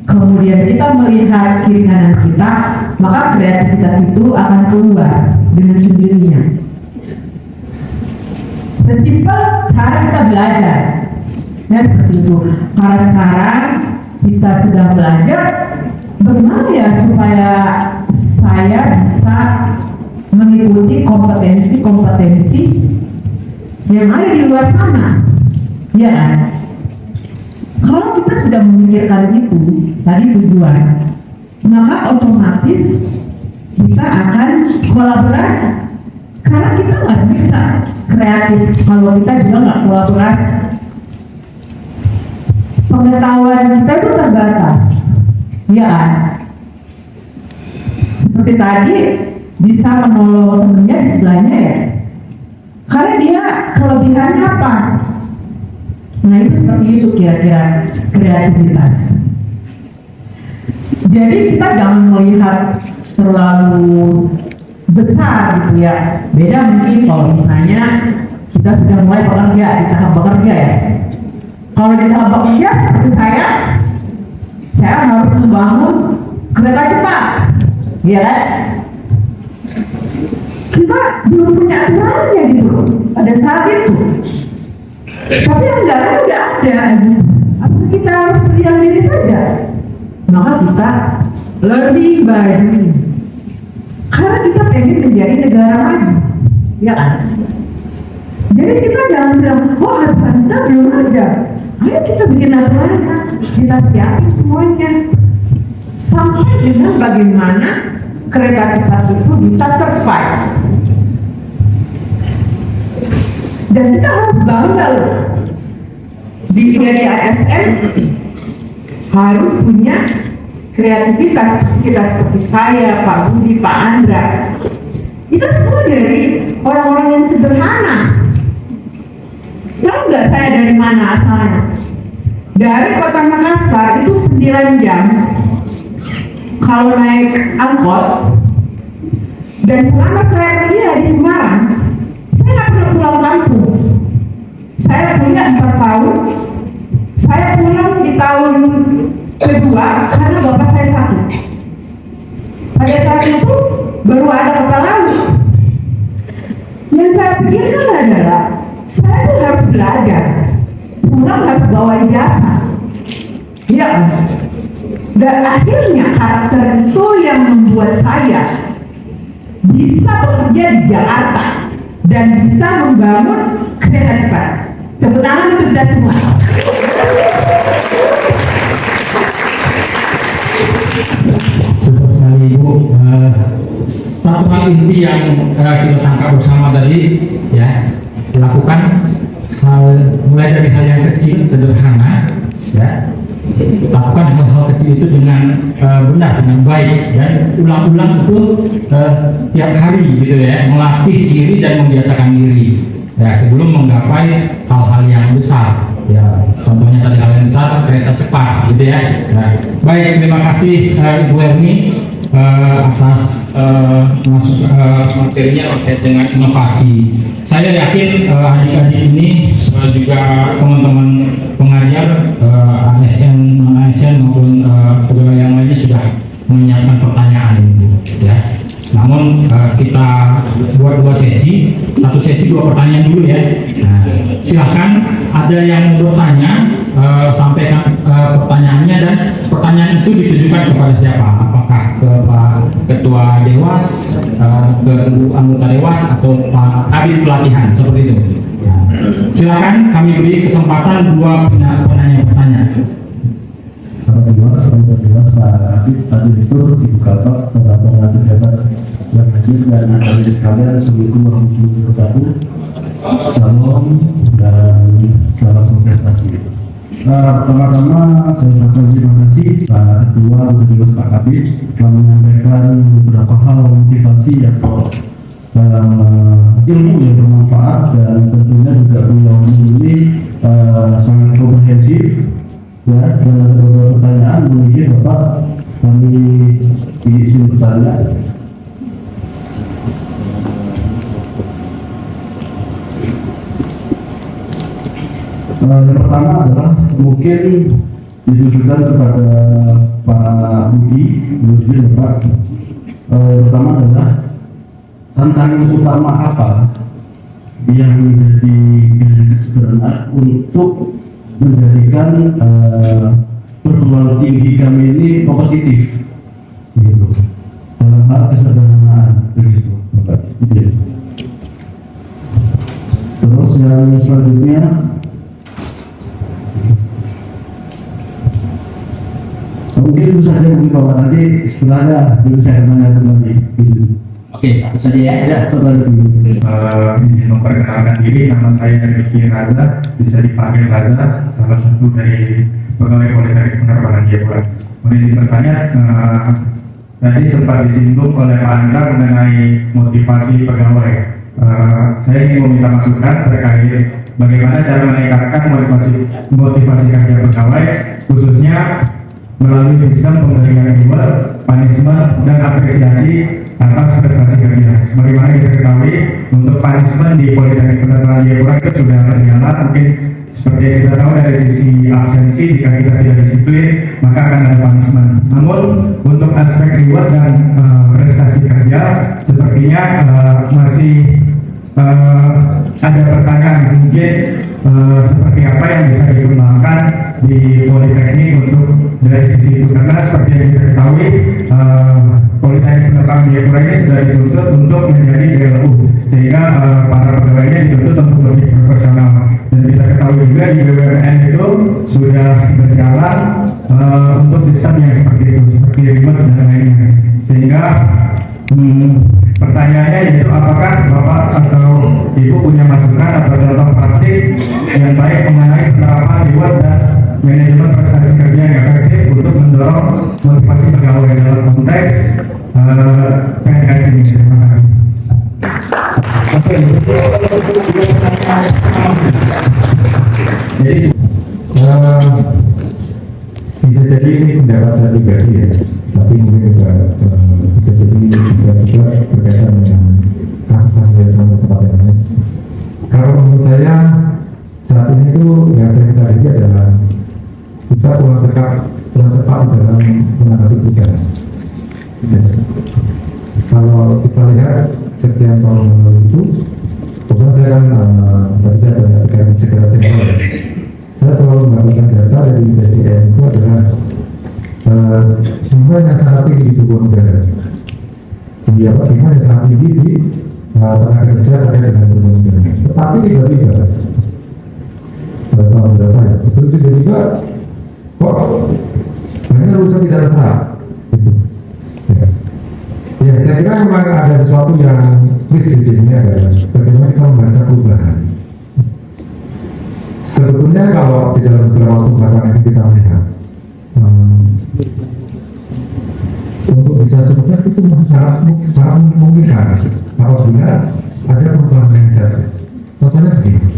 S5: kemudian kita melihat kiri kanan kita, maka kreativitas itu akan keluar dengan sendirinya. Sesimpel cara kita belajar ya seperti itu. Karena sekarang kita sedang belajar bagaimana ya supaya saya bisa mengikuti kompetensi yang ada di luar sana. Ya kan? Kalau kita sudah memikirkan itu tadi tujuan, maka otomatis kita akan kolaborasi. Karena kita nggak bisa kreatif kalau kita juga nggak kolaborasi. Pengetahuan kita itu terbatas, ya kan? Seperti tadi bisa menolong temennya di sebelahnya ya. Karena dia kelebihannya apa? Nah itu seperti itu kira-kira kreativitas. Jadi kita jangan melihat terlalu besar gitu ya. Beda mungkin kalau misalnya kita sudah mulai bekerja di tahap bekerja ya. Kalau di tahap bekerja seperti saya harus membangun kereta cepat, ya kan? Kita belum punya aturannya gitu pada saat itu. Tapi anggaran udah ada. Apa kita harus berdiam diri saja? Maka kita learning by doing. Karena kita pengen menjadi negara maju, ya kan? Jadi kita jangan bilang, oh aturan kita belum ada. Ayo kita bikin aturan, kita siapin semuanya. Sampai dengan bagaimana kereta cepat itu bisa survive. Dan kita harus bangga loh. Di ASN harus punya kreativitas kita seperti saya, Pak Budi, Pak Andra. Kita semua dari orang-orang yang sederhana. Tahu nggak saya dari mana asalnya? Dari kota Makassar itu 9 jam kalau naik angkot. Dan selama saya kuliah di Semarang, saya nggak pernah pulang kampung. Saya kuliah 4 tahun. Saya pulang di tahun kedua karena bapak saya sakit. Pada saat itu baru ada kapal laut. Yang saya pikirkan adalah saya tuh harus belajar, pulang harus bawa ijazah. Ya, dan akhirnya karakter itu yang membuat saya bisa bekerja di Jakarta dan bisa membangun kereta cepat. Tepuk tangan untuk kita semua.
S3: Super sekali Ibu. Satu hal inti yang kita tangkap bersama tadi ya, lakukan mulai dari hal yang kecil sederhana ya, lakukan hal-hal kecil itu dengan benar, dengan baik, dan ulang-ulang itu tiap hari gitu ya, melatih diri dan membiasakan diri ya sebelum menggapai hal-hal yang besar ya. Contohnya tadi hal yang besar, kereta cepat gitu ya. Nah, baik, terima kasih Ibu Erni atas materinya terkait dengan inovasi. Saya yakin adik-adik ini juga teman-teman pengajar ASN, non-ASN maupun pegawai yang lainnya sudah menyiapkan pertanyaan ini ya. Namun kita buat 2 sesi, 1 sesi 2 pertanyaan dulu ya. Nah, silakan ada yang mau bertanya, sampaikan pertanyaannya, dan pertanyaan itu ditujukan kepada siapa? Apakah ke Pak Ketua Dewas, ke Ibu Anggota Dewas, atau Pak Kabit Pelatihan, seperti itu. Nah, silakan kami beri kesempatan 2 penanya pertanyaan.
S7: Pak Kabit tadi itu Ibu Kabak, beberapa pejabat yang hadir dan hadirin sekalian, Assalamualaikum warahmatullahi wabarakatuh. Salam dan selamat berprestasi. Pertama-tama saya ucapkan terima kasih Pak Ketua Dewas Pak Kabit telah menyampaikan beberapa hal motivasi atau ilmu yang bermanfaat, dan tentunya juga beliau ini sangat komprehensif. Ya, dan ada beberapa pertanyaan mungkin Bapak kami izin bertanya. Yang pertama adalah mungkin ditujukan kepada Pak Budi, Bapak. Yang pertama adalah tantangan utama apa yang menjadi kesederhanaan untuk menjadikan perguruan tinggi kami ini kompetitif, gitu, dalam hal kesederhanaan, begitu, Bapak. Terus yang selanjutnya, mungkin itu saja mungkin Bapak, nanti setelahnya saya tanya kembali. Gitu.
S3: Oke, satu saja ya.
S7: Ya, satu lagi.
S1: Memperkenalkan diri, nama saya Riki Raza, bisa dipanggil Raza, salah satu dari pegawai Politeknik Penerbangan Jayapura. Kemudian bertanya, tadi sempat disinggung oleh Pak Andra mengenai motivasi pegawai. Saya ingin meminta masukan terkait bagaimana cara meningkatkan motivasi kerja pegawai, khususnya
S7: melalui sistem pemberian reward, punishment, dan apresiasi atas prestasi kerja. Sebagaimana kita ketahui, untuk punishment di Politeknik Kedokteran Jayapura itu sudah berjalan. Mungkin seperti yang kita tahu dari sisi absensi, jika kita tidak disiplin, maka akan ada punishment. Namun untuk aspek reward dan prestasi kerja, sepertinya masih ada pertanyaan mungkin seperti apa yang bisa dikembangkan di Politeknik untuk dari sisi itu, karena seperti yang kita ketahui Politeknik Kedokteran Jayapura ini sudah dituntut untuk menjadi DLU, sehingga para pegawainya dituntut untuk lebih profesional. Dan kita ketahui juga di BUMN itu sudah berjalan untuk sistem yang seperti itu, seperti remote dan lainnya. Sehingga pertanyaannya itu, apakah Bapak atau Ibu punya masukan atau contoh praktik yang baik mengenai penerapan reward dan manajemen prestasi kerja yang efektif untuk mendorong motivasi pegawai dalam konteks PNS ini? Terima kasih.
S4: Jadi bisa jadi ini pendapat saya pribadi ya, tapi mungkin juga bisa jadi juga berkaitan dengan kasus yang sama tempat yang lain. Kalau menurut saya saat ini tuh yang saya kita lihat adalah kita pulang cepat dalam menanggapi pikiran. Kalau kita lihat sekian tahun lalu itu, kebetulan saya kan tadi saya banyak terkait segala channel. Saya selalu mendapatkan data dari BDN itu adalah jumlah yang sangat tinggi di tubuh negara. Jumlah yang sangat tinggi di tenaga kerja terkait dengan tubuh negara. Tetapi tiba-tiba tahun berapa ya? Itu tiba-tiba kok banyak urusan tidak sah. Ya, saya kira memang ada sesuatu yang krisis di sini adalah bagaimana kita membaca perubahan. Sebetulnya kalau di dalam beberapa waktu belakangan kita melihat untuk bisa sebetulnya itu sangat memungkinkan apabila ada perubahan mindset. Contohnya begini,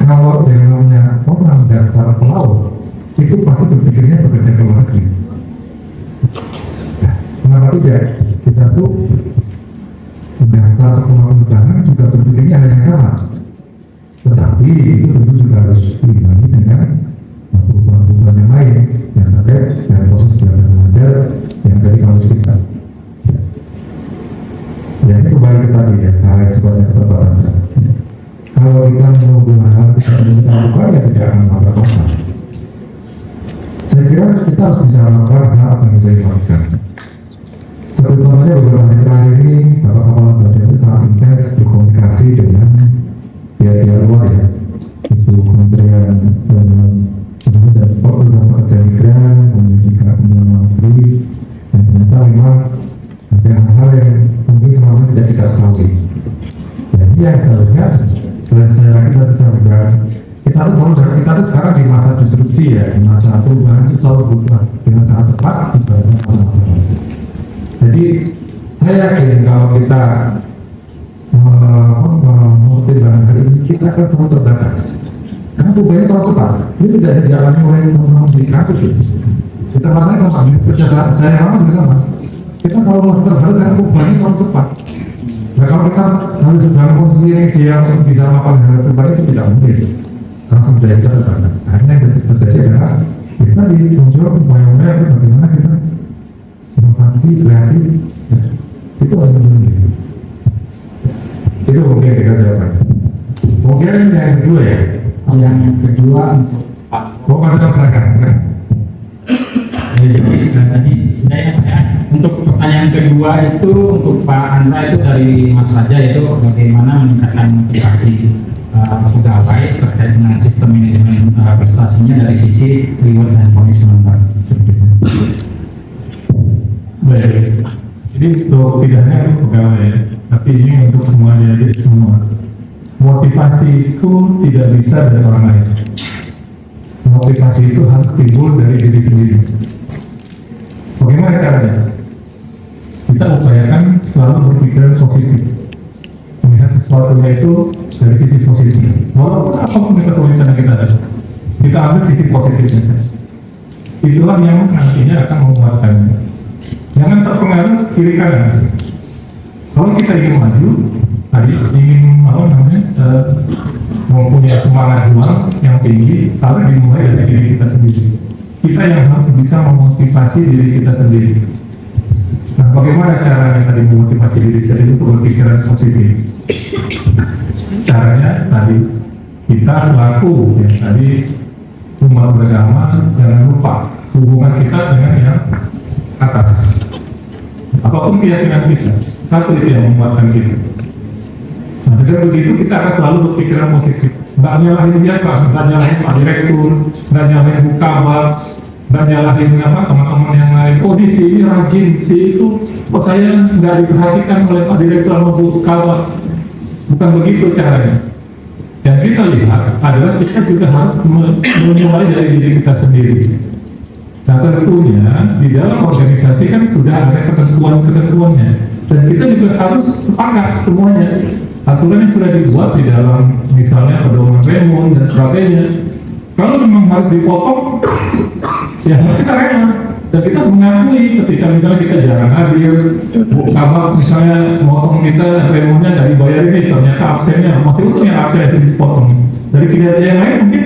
S4: kalau yang namanya orang daftar pelaut itu pasti berpikirnya bekerja ke luar negeri. Kenapa tidak? Kita tuh mendaftar sekolah penerbangan juga berpikirnya hal yang sama. Tetapi itu tentu juga harus diimbangi dengan perubahan-perubahan yang lain yang terkait dengan proses belajar mengajar yang tadi kamu ceritakan. Ya, ini kembali ke tadi ya, hal yang sifatnya keterbatasan. Kalau kita menunggu hal kita lakukan ya tidak akan sampai total. Saya kira kita harus bisa melakukan hal apa yang bisa dilakukan. Sebetulnya beberapa hari terakhir ini Bapak Kepala Badan itu sangat intens berkomunikasi dengan pihak luar ya, itu Kementerian dan Program Pekerja Migran, kemudian juga Kementerian Negeri, dan ternyata memang ada hal-hal yang mungkin selama ini tidak kita ketahui. Jadi yang seharusnya saya kita bisa bergerak. Kita tuh sekarang di masa disrupsi ya, di masa perubahan itu selalu berubah dengan sangat cepat dibanding masa lalu. Jadi saya yakin kalau kita mempertimbangkan hari ini kita akan selalu terbatas. Karena perubahannya terlalu cepat. Ini tidak dialami oleh teman-teman di kampus. Kita makanya sama, kerja saya lama juga sama. Kita selalu masih terbatas karena perubahannya terlalu cepat. Nah kalau kita harus dalam posisi yang dia bisa melakukan hal terbaik itu tidak mungkin. Langsung dari kita terbatas. Akhirnya yang terjadi adalah kita ditunjuk upaya-upaya bagaimana kita inovasi, kreatif, ya. Itu harus mungkin. Itu mungkin kita jawabkan. Mungkin yang kedua ya.
S3: Yang kedua untuk Pak.
S4: Ada silakan.
S3: Jadi tadi sebenarnya untuk pertanyaan kedua itu untuk Pak Andra itu dari Mas Raja, itu bagaimana meningkatkan motivasi pegawai terkait dengan sistem manajemen prestasinya dari sisi reward dan punishment Pak.
S1: Baik, jadi untuk tidak hanya untuk pegawai, tapi ini untuk semua, jadi semua. Motivasi itu tidak bisa dari orang lain. Motivasi itu harus timbul dari diri sendiri. Bagaimana caranya? Kita upayakan selalu berpikiran positif, melihat sesuatunya itu dari sisi positif. Walaupun apapun kesulitan yang kita ada, kita ambil sisi positifnya saja. itulah yang nantinya akan menguatkannya. Jangan terpengaruh kiri kanan. Kalau kita ingin maju, tadi ingin mempunyai semangat juang yang tinggi, harus dimulai dari diri kita sendiri. Kita yang harus bisa memotivasi diri kita sendiri. Nah, bagaimana caranya tadi memotivasi diri sendiri untuk berpikiran positif? Caranya tadi kita selaku yang tadi umat beragama, jangan lupa hubungan kita dengan yang atas. Apapun keyakinan kita, satu itu yang membuatkan kita. Nah, dengan begitu kita akan selalu berpikiran positif. Nggak nyalahin siapa, nggak nyalahin Pak Direktur, nggak nyalahin Bu Kabar, nggak nyalahin teman-teman yang lain. Oh di sini rajin, si itu, kok saya nggak diperhatikan oleh Pak Direktur atau Bu Kabar. Bukan begitu caranya. Yang kita lihat adalah kita juga harus memulai dari diri kita sendiri. Nah tentunya di dalam organisasi kan sudah ada ketentuan-ketentuannya, dan kita juga harus sepakat semuanya. Aturan yang sudah dibuat di dalam misalnya pedoman Remon dan sebagainya, kalau memang harus dipotong, ya kita rela. Dan kita mengakui ketika misalnya kita jarang hadir, Kabar misalnya motong kita Remonnya dari bayar ini, ternyata absennya masih untung yang absen itu dipotong. Dari kinerja yang lain mungkin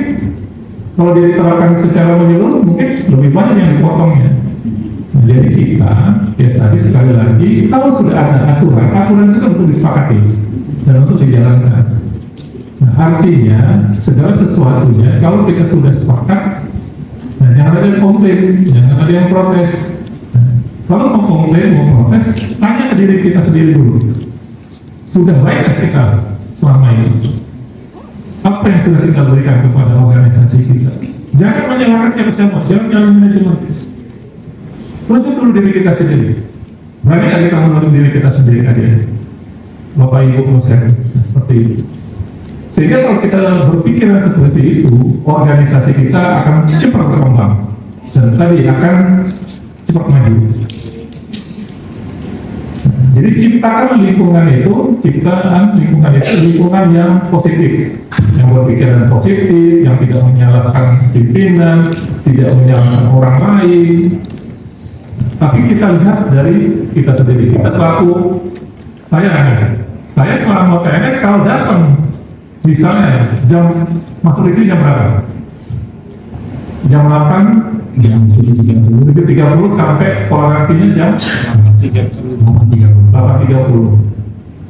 S1: kalau dia diterapkan secara menyeluruh mungkin lebih banyak yang dipotongnya. Nah, jadi kita, ya tadi sekali lagi, kalau sudah ada aturan itu untuk disepakati dan untuk dijalankan. Nah, artinya segala sesuatunya kalau kita sudah sepakat, nah, jangan ada yang komplain, jangan ada yang protes. Nah, kalau mau komplain, mau protes, tanya ke diri kita sendiri dulu. Sudah baikkah kita selama ini? Apa yang sudah kita berikan kepada organisasi kita? Jangan menyalahkan siapa-siapa, jangan nyalahin manajemen. Tunjuk dulu diri kita sendiri. Berani nggak kita menurut diri kita sendiri aja? Bapak Ibu dosen, seperti itu. Sehingga kalau kita berpikiran seperti itu, organisasi kita akan cepat berkembang dan tadi akan cepat maju. Jadi ciptakan lingkungan itu lingkungan yang positif, yang berpikiran positif, yang tidak menyalahkan pimpinan, tidak menyalahkan orang lain. Tapi kita lihat dari kita sendiri. Kita selaku saya selama PNS kalau datang misalnya masuk istri jam berapa? Jam 8, jam 7.30 sampai toleransinya jam 8.30.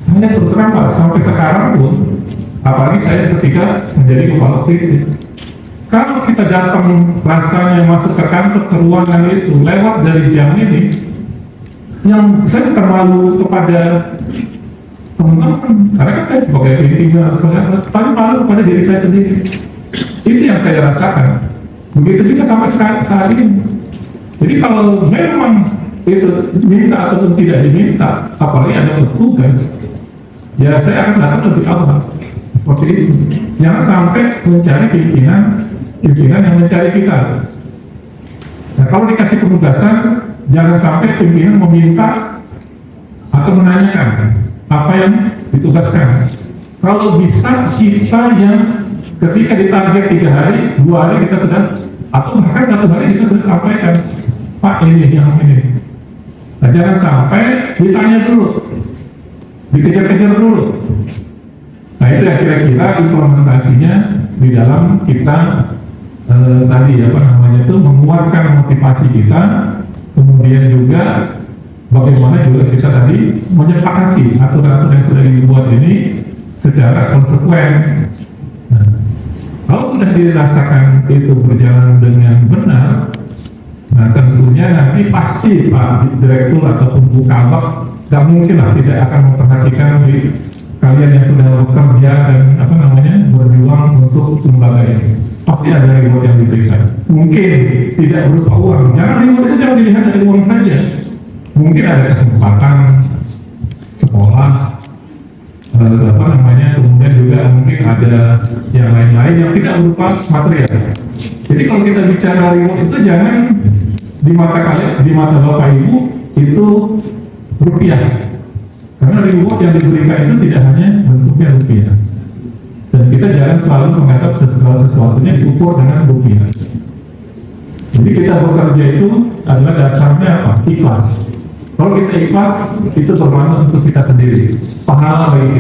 S1: Saya terus terang Pak, sampai sekarang pun, apalagi saya ketika menjadi kepala divisi, kalau kita datang rasanya masuk ke kantor, ke ruangan itu lewat dari jam ini, yang saya bukan malu kepada teman-teman, karena kan saya sebagai pimpinan, tapi malu kepada diri saya sendiri. Itu yang saya rasakan. Begitu juga sampai saat ini. Jadi kalau memang itu minta ataupun tidak diminta, apalagi ada petugas, ya saya akan datang lebih awal. Seperti itu. Jangan sampai mencari pimpinan yang mencari kita. Nah, kalau dikasih penugasan, jangan sampai pimpinan meminta atau menanyakan apa yang ditugaskan. Kalau bisa kita yang ketika ditarget 3 hari, 2 hari kita sudah, atau bahkan 1 hari kita sudah sampaikan, Pak ini yang ini. Nah, jangan sampai ditanya dulu, dikejar-kejar dulu. Nah itu yang kira-kira implementasinya di dalam kita tadi itu menguatkan motivasi kita, kemudian juga bagaimana juga kita tadi menyepakati aturan-aturan yang sudah dibuat ini secara konsekuen. Nah, kalau sudah dirasakan itu berjalan dengan benar, nah tentunya nanti pasti Pak Direktur ataupun Bu Kabak gak mungkin lah tidak akan memperhatikan kalian yang sudah bekerja dan berjuang untuk lembaga ini. Pasti ada reward yang diberikan. Mungkin tidak berupa uang. Jangan reward itu jangan dilihat dari uang saja. Mungkin ada kesempatan sekolah, kemudian juga mungkin ada yang lain-lain yang tidak berupa material. Jadi kalau kita bicara reward itu jangan di mata kalian, di mata Bapak Ibu itu rupiah. Karena reward yang diberikan itu tidak hanya bentuknya rupiah. Dan kita jangan selalu menganggap segala sesuatunya diukur dengan rupiah. Jadi kita bekerja itu adalah dasarnya apa? Ikhlas. Kalau kita ikhlas, itu bermanfaat untuk kita sendiri, pahala bagi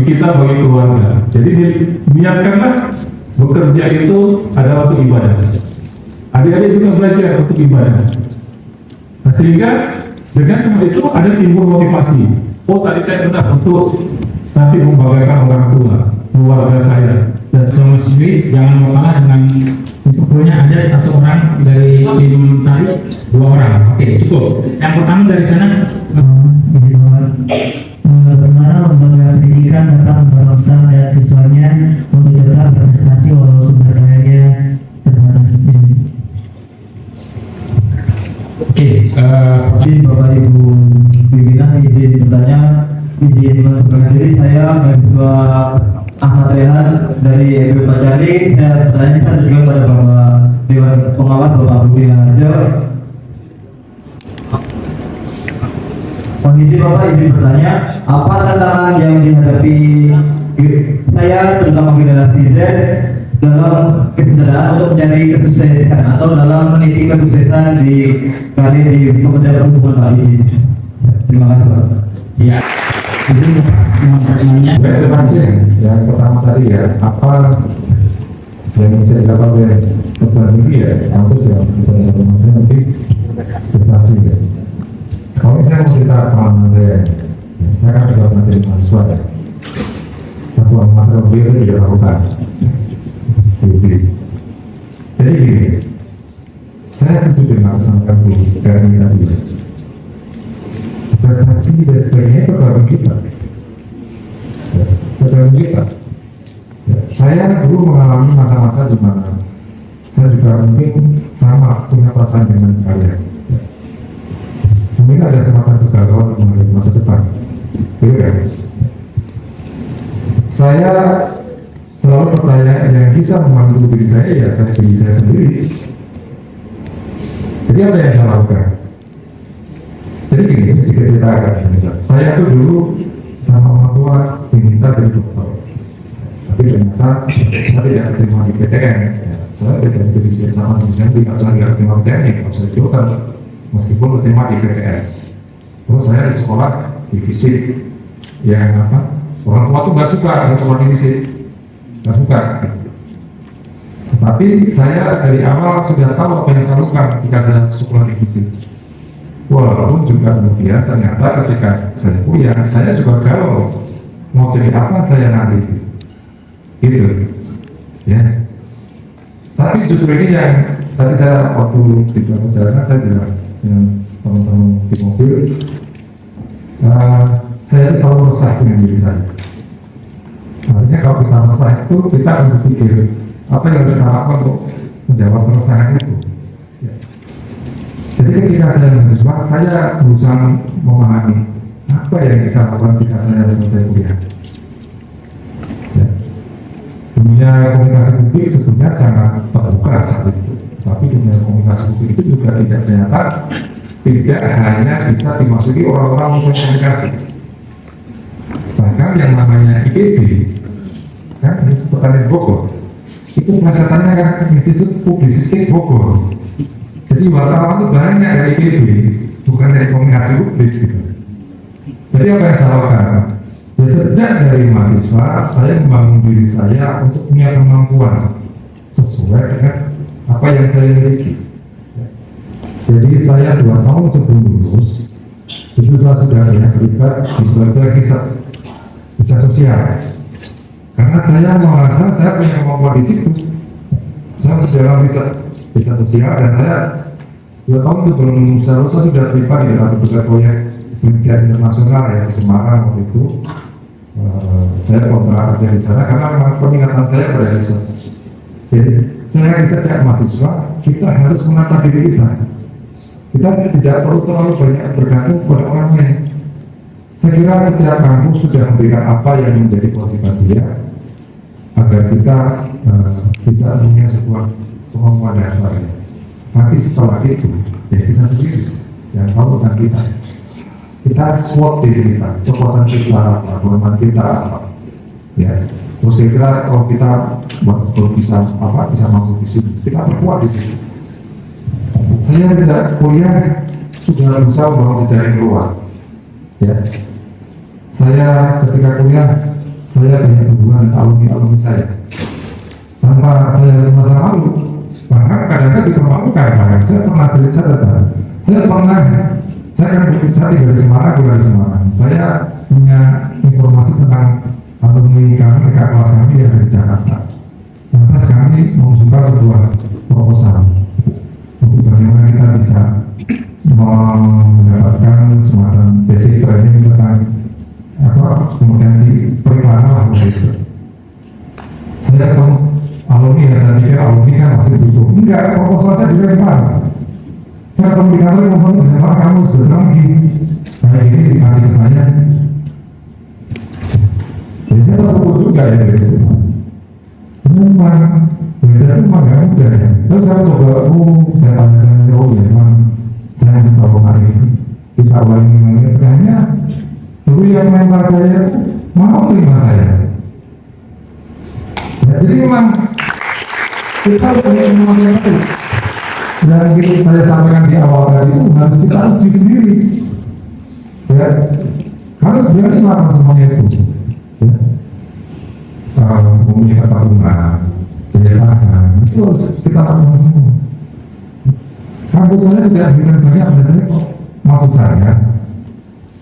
S1: kita, bagi keluarga. Jadi niatkanlah bekerja itu adalah untuk ibadah. Adik-adik juga belajar untuk ibadah. Nah, sehingga dengan semua itu ada timbul motivasi. Oh, tadi saya benar untuk nanti membanggakan orang tua, keluarga saya.
S3: Dan semua sendiri jangan mau kalah dengan infonya ada satu orang dari tim tadi, 2 orang. Oke, cukup. Yang pertama dari sana.
S9: Bagaimana lembaga pendidikan dapat memperluas dan siswanya untuk tetap berprestasi walau sumber dayanya terbatas.
S3: Oke,
S9: Bapak Ibu pimpinan, izin bertanya, izin memperkenalkan diri, saya mahasiswa Ahmad Rehan dari FB Pajali. Pertanyaan saya juga pada Bapak Dewan Pengawas Bapak Budi Harjo. Izin Bapak, izin bertanya, apa tantangan yang dihadapi saya terutama generasi Z dalam kesederhanaan untuk mencari kesuksesan atau dalam meniti kesuksesan di karir di pekerjaan hubungan Pak ini? Terima kasih Pak.
S3: ya, izin pertanyaannya.
S4: Terima kasih. Yang pertama tadi ya, apa yang bisa didapat oleh dokter Diki ya, kampus yang bisa didapat maksudnya nanti prestasi ya. Kalau saya mau cerita pengalaman saya kan juga pernah jadi mahasiswa ya. Satu materi beliau itu juga lakukan. Jadi gini, saya setuju dengan sampaikan Bu Karni tadi. Prestasi dan sebagainya tergantung kita. Tergantung kita. Saya dulu mengalami masa-masa di mana saya juga mungkin sama punya perasaan dengan kalian. Mungkin ada semacam kegagalan mengenai masa depan. Kan? Saya selalu percaya yang bisa membantu diri saya ya saya diri saya sendiri. Jadi apa yang saya lakukan? Jadi gini, sedikit cerita. Saya tuh dulu sama orang tua diminta jadi dokter. Tapi ternyata saya tidak terima di PTN. Ya, saya tidak jadi sama saya tidak terima di teknik. Saya juga meskipun terima di PTN. Terus saya di sekolah di fisik yang apa? Orang tua tuh nggak suka saya sekolah di fisik, nggak suka. Tapi saya dari awal sudah tahu apa yang saya lakukan ketika saya sekolah di fisik. Walaupun juga kemudian ternyata ketika saya kuliah, saya juga galau mau jadi apa saya nanti, gitu, ya. Tapi justru ini yang tadi saya waktu di perjalanan saya bilang dengan teman-teman di mobil, saya selalu resah dengan diri saya. Artinya kalau kita resah itu kita akan berpikir apa yang harus kita lakukan untuk menjawab keresahan itu. Ya. Jadi ketika saya mahasiswa, saya berusaha memahami apa yang bisa lakukan ketika saya selesai kuliah. Ya. Dunia komunikasi publik sebetulnya sangat terbuka saat itu, tapi dunia komunikasi publik itu juga tidak ternyata tidak hanya bisa dimasuki orang-orang usaha komunikasi. Bahkan yang namanya IPB, kan Institut Bogor, itu pelajarannya kan Institut Publisistik Bogor. Jadi wartawan itu banyak dari IPB, bukan dari komunikasi publik gitu. Jadi apa yang saya lakukan? Ya sejak dari mahasiswa, saya membangun diri saya untuk punya kemampuan sesuai dengan apa yang saya miliki. Jadi saya 2 tahun sebelum lulus, itu saya sudah terlibat di berbagai riset sosial. Karena saya merasa saya punya kemampuan di situ. Saya sudah riset sosial dan saya 2 tahun sebelum saya lulus sudah terlibat di dalam berbagai proyek penelitian internasional ya di Semarang waktu itu. Saya kontrak kerja di sana karena memang peminatan saya pada riset. Jadi saya riset sejak mahasiswa, kita harus menata diri kita. Kita tidak perlu terlalu banyak bergantung pada orang lain. Saya kira setiap kampus sudah memberikan apa yang menjadi kewajiban dia agar kita bisa punya sebuah kemampuan dasar. Tapi setelah itu, ya kita sendiri yang tahu tentang kita. Kita SWOT diri kita, kekuatan kita apa, kelemahan kita apa. Ya, terus saya kira kalau kita bisa mampu di sini, kita berkuat di sini. saya sejak kuliah sudah berusaha membangun jejaring keluar. Ya, saya ketika kuliah saya banyak hubungan alumni saya. Tanpa saya harus merasa malu, bahkan kadang-kadang dipermalukan. Saya pernah tulis catatan. Saya tinggal di Semarang, kuliah di Semarang. Saya punya informasi tentang alumni kami, kakak kelas kami yang dari Jakarta. Lantas kami mengusulkan sebuah proposal untuk bagaimana kita bisa mendapatkan semacam basic training tentang kompetensi periklanan waktu itu. Saya alumni ya, saya pikir alumni kan masih butuh. Enggak, proposal saya juga gimana? Saya komunikator proposal saya kamu sudah lagi. Saya ini dikasih ke saya. Jadi saya terpukul juga ya gitu. Memang belajar itu memang gak mudah ya. Terus saya coba, saya tanya, oh ya memang saya mencoba hari ini. Kita awalnya mengenai tanya, dulu yang mentor saya mau terima saya. Ya, jadi memang kita punya semuanya itu. Dan gitu saya sampaikan di awal tadi itu harus kita uji sendiri. Ya, harus biasa melakukan semuanya itu. Ya. Mempunyai ketarungan, kehilangan, itu harus kita lakukan semua. Kampus saya tidak berikan banyak pada saya kok. Maksud saya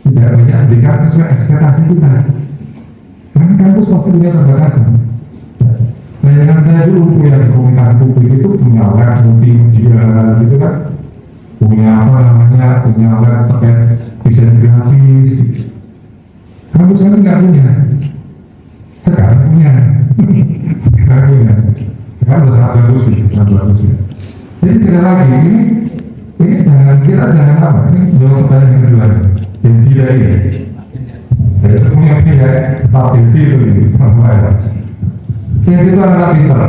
S4: tidak banyak berikan sesuai ekspektasi kita. Karena kampus pasti punya keterbatasan. Bayangan saya dulu punya komunikasi publik itu punya lab multimedia gitu kan, punya punya lab terkait desain grafis. Kampus saya nggak punya. Sekarang punya. Sekarang udah sangat bagus sih, Jadi sekali lagi ini jangan apa? Ini jawab pertanyaan yang kedua. Gensi dari ya. Saya itu punya staff gensi itu Gensi itu anak pintar.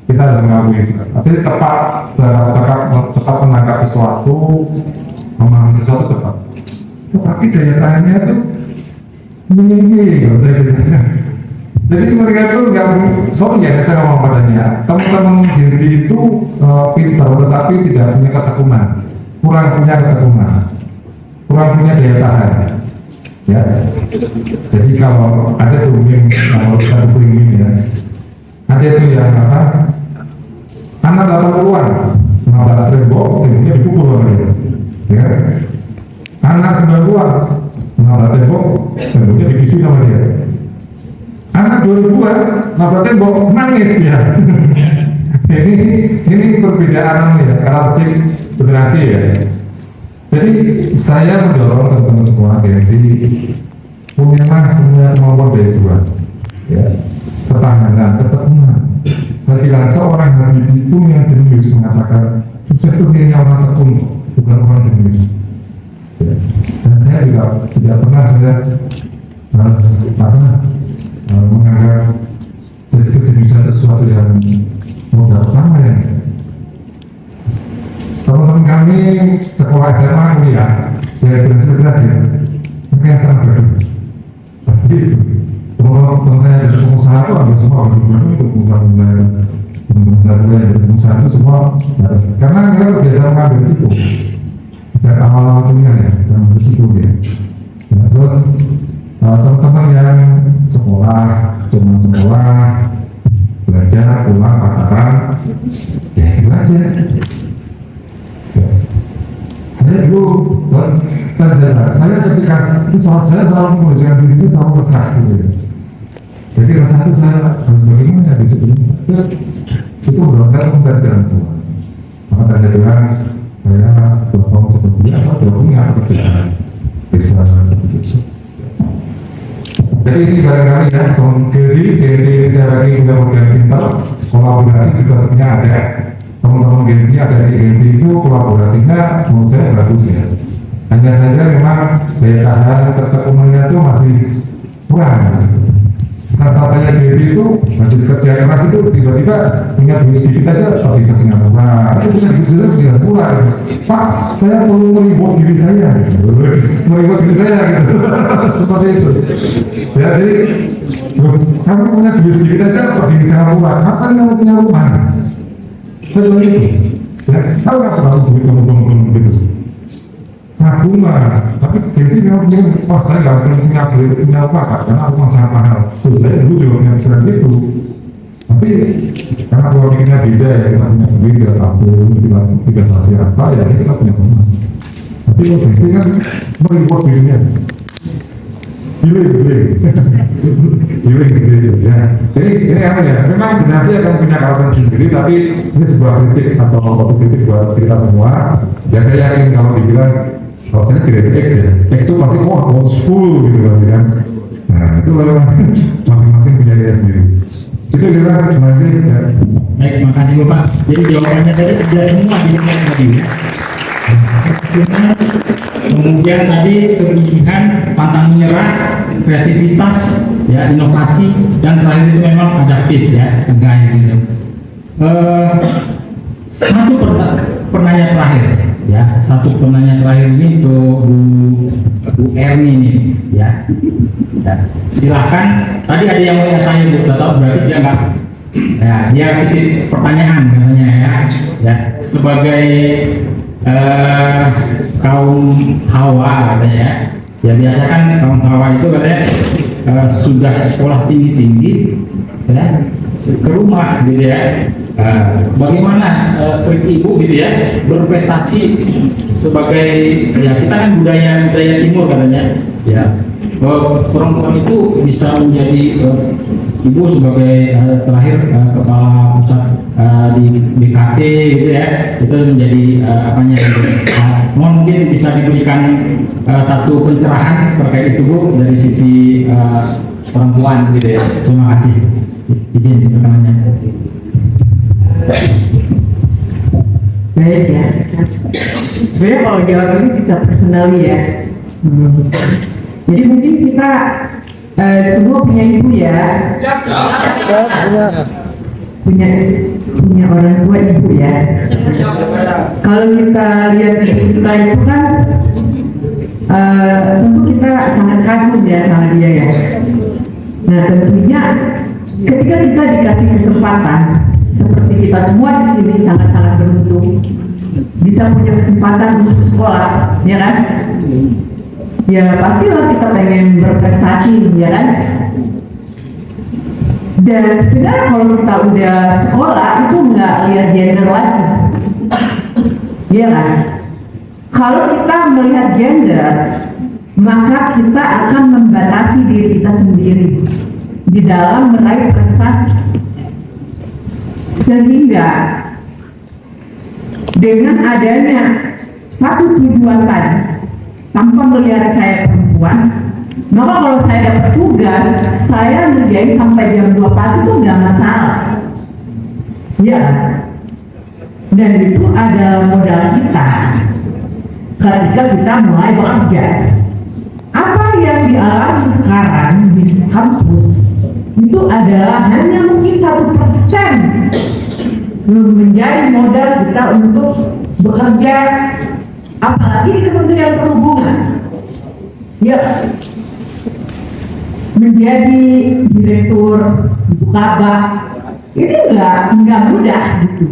S4: Kita harus mengakui. Tapi cepat menangkap sesuatu, memahami sesuatu cepat. Tetapi daya tahannya itu jadi mereka itu nggak, soalnya saya ngomong padanya, teman-teman Gensi itu pintar tetapi tidak punya ketekunan, kurang punya daya tahan. Ya, jadi kalau ada tuh kalau kita ini ya, ada itu yang apa? Anak 80-an, malah tembok, temboknya dipukul oleh dia. Ya, anak 90-an. Nabrak tembok, temboknya dibisu sama dia. Anak 2000-an, nabrak tembok, nangis dia. ini perbedaan ya, karakteristik generasi ya. Jadi saya mendorong teman-teman semua Gensi punya semua kemampuan dari Tuhan. Ya, ketahanan, ketekunan. Saya bilang seorang Habibie itu yang jenius mengatakan sukses itu miliknya orang tekun, bukan orang jenius. Ya. Dan saya juga tidak pernah menganggap kejeniusan sesuatu yang modal utama ya. Teman-teman kami sekolah SMA kuliah dari berhasil ya, mereka yang terang berdua pasti itu. Teman-teman saya dari pengusaha itu ambil semua berdua itu pengusaha itu semua karena mereka biasa mengambil risiko. Sejak awal kuliah ya, jangan berisiko ya. Terus teman-teman yang sekolah, belajar, pulang, pacaran, ya itu aja. Ya. Saya dulu, saya ketika itu saya selalu mengujikan diri itu selalu resah gitu. Jadi resah itu saya bagaimana ya disebutnya itu belum saya mengajar Tuhan. Maka saya bilang saya berbohong seperti biasa, punya pekerjaan bisa begitu. Jadi ini barangkali ya, Gensi saya lagi udah modern pintar, kolaborasi juga sebenarnya ada. Teman-teman Gensi ada di Gensi itu kolaborasinya menurut saya bagus ya. Hanya saja memang daya tahan ketekunannya itu masih kurang. Kata saya Gensi itu habis kerja keras itu tiba-tiba punya duit sedikit aja seperti ke Singapura. Itu punya duit sedikit di Singapura. Pak, saya perlu meribut diri saya gitu. Seperti itu. Jadi kamu punya duit sedikit aja pergi ke Singapura. Kapan kamu punya rumah? Saya bilang gitu. Ya, tahu nggak kalau duit kamu gitu? Aku mah, tapi gengsi kamu punya, wah saya nggak punya apa kak, karena aku masih sangat mahal. Terus saya dulu juga punya pikiran gitu. Tapi karena kalau bikinnya beda ya, kita punya beda, aku tidak masih apa ya, kita punya rumah. Tapi kalau gengsi kan mereport dirinya. Giling ya. Jadi ini apa ya? Memang generasi akan punya karakter sendiri, tapi ini sebuah kritik atau otokritik buat kita semua. Ya saya yakin kalau dibilang kalau saya tidak X ya, X itu pasti old school gitu kan. Nah itu memang masing-masing punya gaya sendiri. Itu kira terima kasih. Ya.
S3: Baik, terima kasih Bapak. Jadi jawabannya tadi sudah semua di tadi ya. Kemudian tadi kegigihan, pantang menyerah, kreativitas, ya inovasi, dan terakhir itu memang adaptif ya, tegai gitu. Satu penanya terakhir, ya satu penanya terakhir ini untuk Bu Erni nih, ya. Silahkan. Tadi ada yang mau saya Bu, tahu berarti dia nggak. Ya, dia titip pertanyaan katanya ya, sebagai kaum Hawa katanya ya biasa kan kaum Hawa itu katanya sudah sekolah tinggi ya ke rumah gitu ya, bagaimana ibu gitu ya berprestasi sebagai ya kita kan budaya timur katanya ya, perempuan itu bisa menjadi ibu sebagai terakhir kepala pusat di BKT gitu ya, itu menjadi apanya gitu. Mungkin bisa diberikan satu pencerahan terkait itu Bu dari sisi perempuan gitu ya. Terima kasih. Izin pertanyaannya.
S5: Baik ya. Sebenarnya kalau jawab ini bisa personal ya. Jadi mungkin kita semua punya ibu ya. Punya orang tua ibu ya. Kalau kita lihat ibu kita itu kan tentu kita sangat kagum ya sama dia ya. Nah tentunya ketika kita dikasih kesempatan seperti kita semua di sini sangat-sangat beruntung bisa punya kesempatan untuk sekolah, ya kan? Ya pastilah kita pengen berprestasi, ya kan? Dan sebenarnya kalau kita udah sekolah itu nggak lihat gender lagi, ya kan? Kalau kita melihat gender, maka kita akan membatasi diri kita sendiri di dalam meraih prestasi. Sehingga dengan adanya satu tujuan tadi, tanpa melihat saya perempuan, maka kalau saya dapat tugas, saya ngerjain sampai jam 2 pagi itu nggak masalah. Ya, dan itu ada modal kita ketika kita mulai bekerja. Apa yang dialami sekarang di kampus itu adalah hanya mungkin 1% menjadi modal kita untuk bekerja, apalagi di Kementerian Perhubungan. Ya, menjadi direktur Bukaba ini enggak mudah gitu.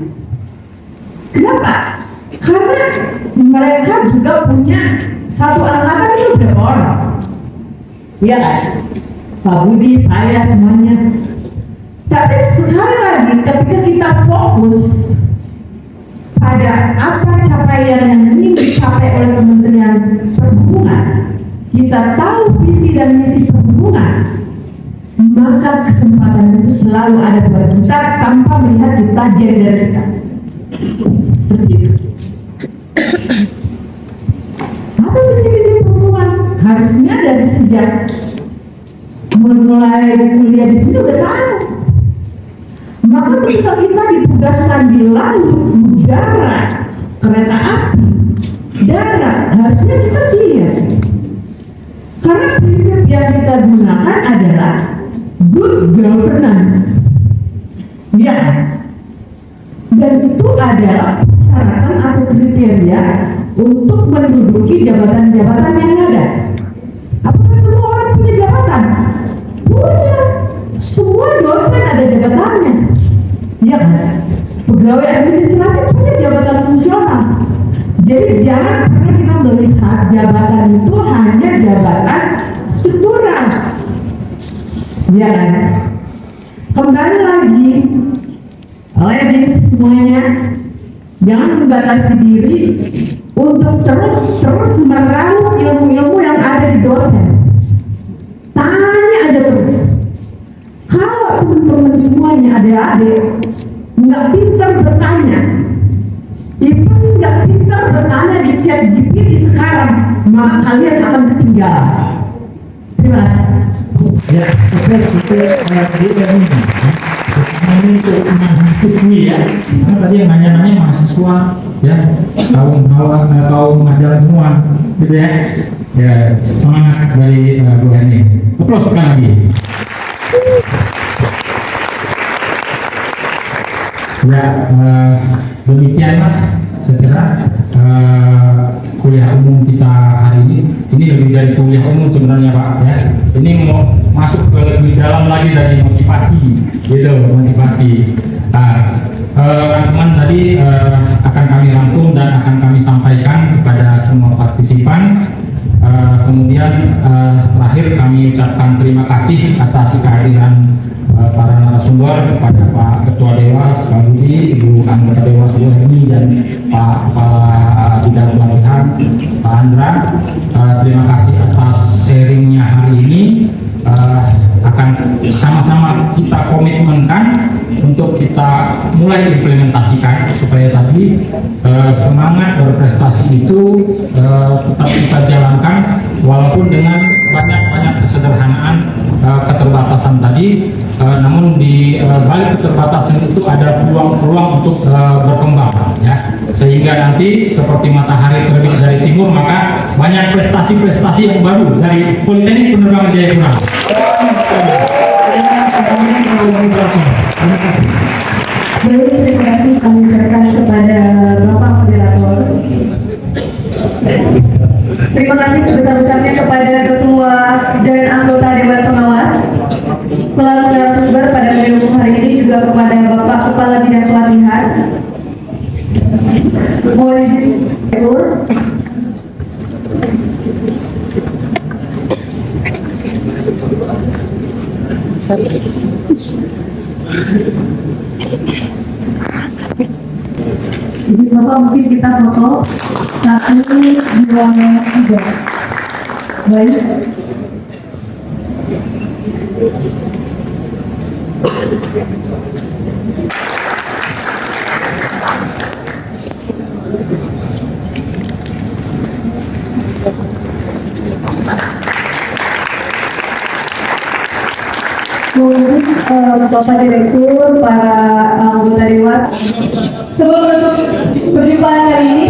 S5: Kenapa? Karena mereka juga punya satu angkatan itu berapa orang? Iya kan? Pak Budi, saya semuanya. Tapi sekali lagi ketika kita fokus pada apa capaian yang ingin dicapai oleh Kementerian Perhubungan, kita tahu visi dan misi perhubungan, maka kesempatan itu selalu ada buat kita tanpa melihat kita gender kita. Seperti itu. Apa misi-misi perhubungan? Harusnya dari sejak mulai kuliah di sini udah tahu. Maka ketika kita ditugaskan di laut, udara, kereta api, darat, harusnya kita siap. Karena prinsip yang kita gunakan adalah good governance. Ya, dan itu adalah persyaratan atau kriteria untuk menduduki jabatan-jabatan yang ada. Apakah semua orang punya jabatan? Punya. Semua dosen ada jabatannya. Ya kan? Pegawai administrasi punya jabatan fungsional. Jadi jangan pernah kita melihat jabatan itu hanya jabatan struktural. Ya kan? Kembali lagi, ladies semuanya, jangan membatasi diri untuk terus meraup ilmu-ilmu yang ada di dosen. Tanya aja terus. Kalau teman-teman semuanya adik-adik nggak pintar bertanya, even nggak pintar bertanya di chat GPT sekarang, maka kalian akan ketinggalan. Terima kasih.
S3: Ya, oke, itu tadi kan ini untuk mahasiswi ya. Karena tadi yang nanya-nanya mahasiswa ya, tahu mengajar semua, gitu ya. Ya, semangat dari Bu Heni. Aplaus sekali lagi. Ya, demikianlah saya kira kuliah umum kita hari ini. Ini lebih dari kuliah umum sebenarnya Pak ya. Ini mau masuk ke lebih dalam lagi dari motivasi, gitu motivasi. Rangkuman tadi akan kami rangkum dan akan kami sampaikan kepada semua partisipan. Kemudian terakhir kami ucapkan terima kasih atas kehadiran para narasumber kepada Pak Ketua Dewas, Pak Budi, Ibu Anggota Dewas Bu Heni dan Pak Kepala Bidang Pelatihan, Pak Andra. Terima kasih atas sharingnya hari ini. Akan sama-sama kita komitmenkan untuk kita mulai implementasikan supaya tadi semangat berprestasi itu tetap kita jalankan walaupun dengan banyak kesederhanaan keterbatasan tadi, namun di balik keterbatasan itu ada peluang-peluang untuk berkembang ya, sehingga nanti seperti matahari terbit dari timur maka banyak prestasi-prestasi yang baru dari Politeknik Penerbangan Jayapura.
S2: Baik, terima kasih kami ucapkan kepada Bapak Moderator. Terima kasih sebesar-besarnya kepada Ketua dan anggota Dewan Pengawas. Selalu narasumber pada minggu hari ini juga kepada Bapak Kepala Bidang Pelatihan. Mohon izin. Jadi Bapak mungkin kita foto 1, 2, 3. Baik. Bapak Direktur, para anggota Dewan. Sebelum perjumpaan kali ini,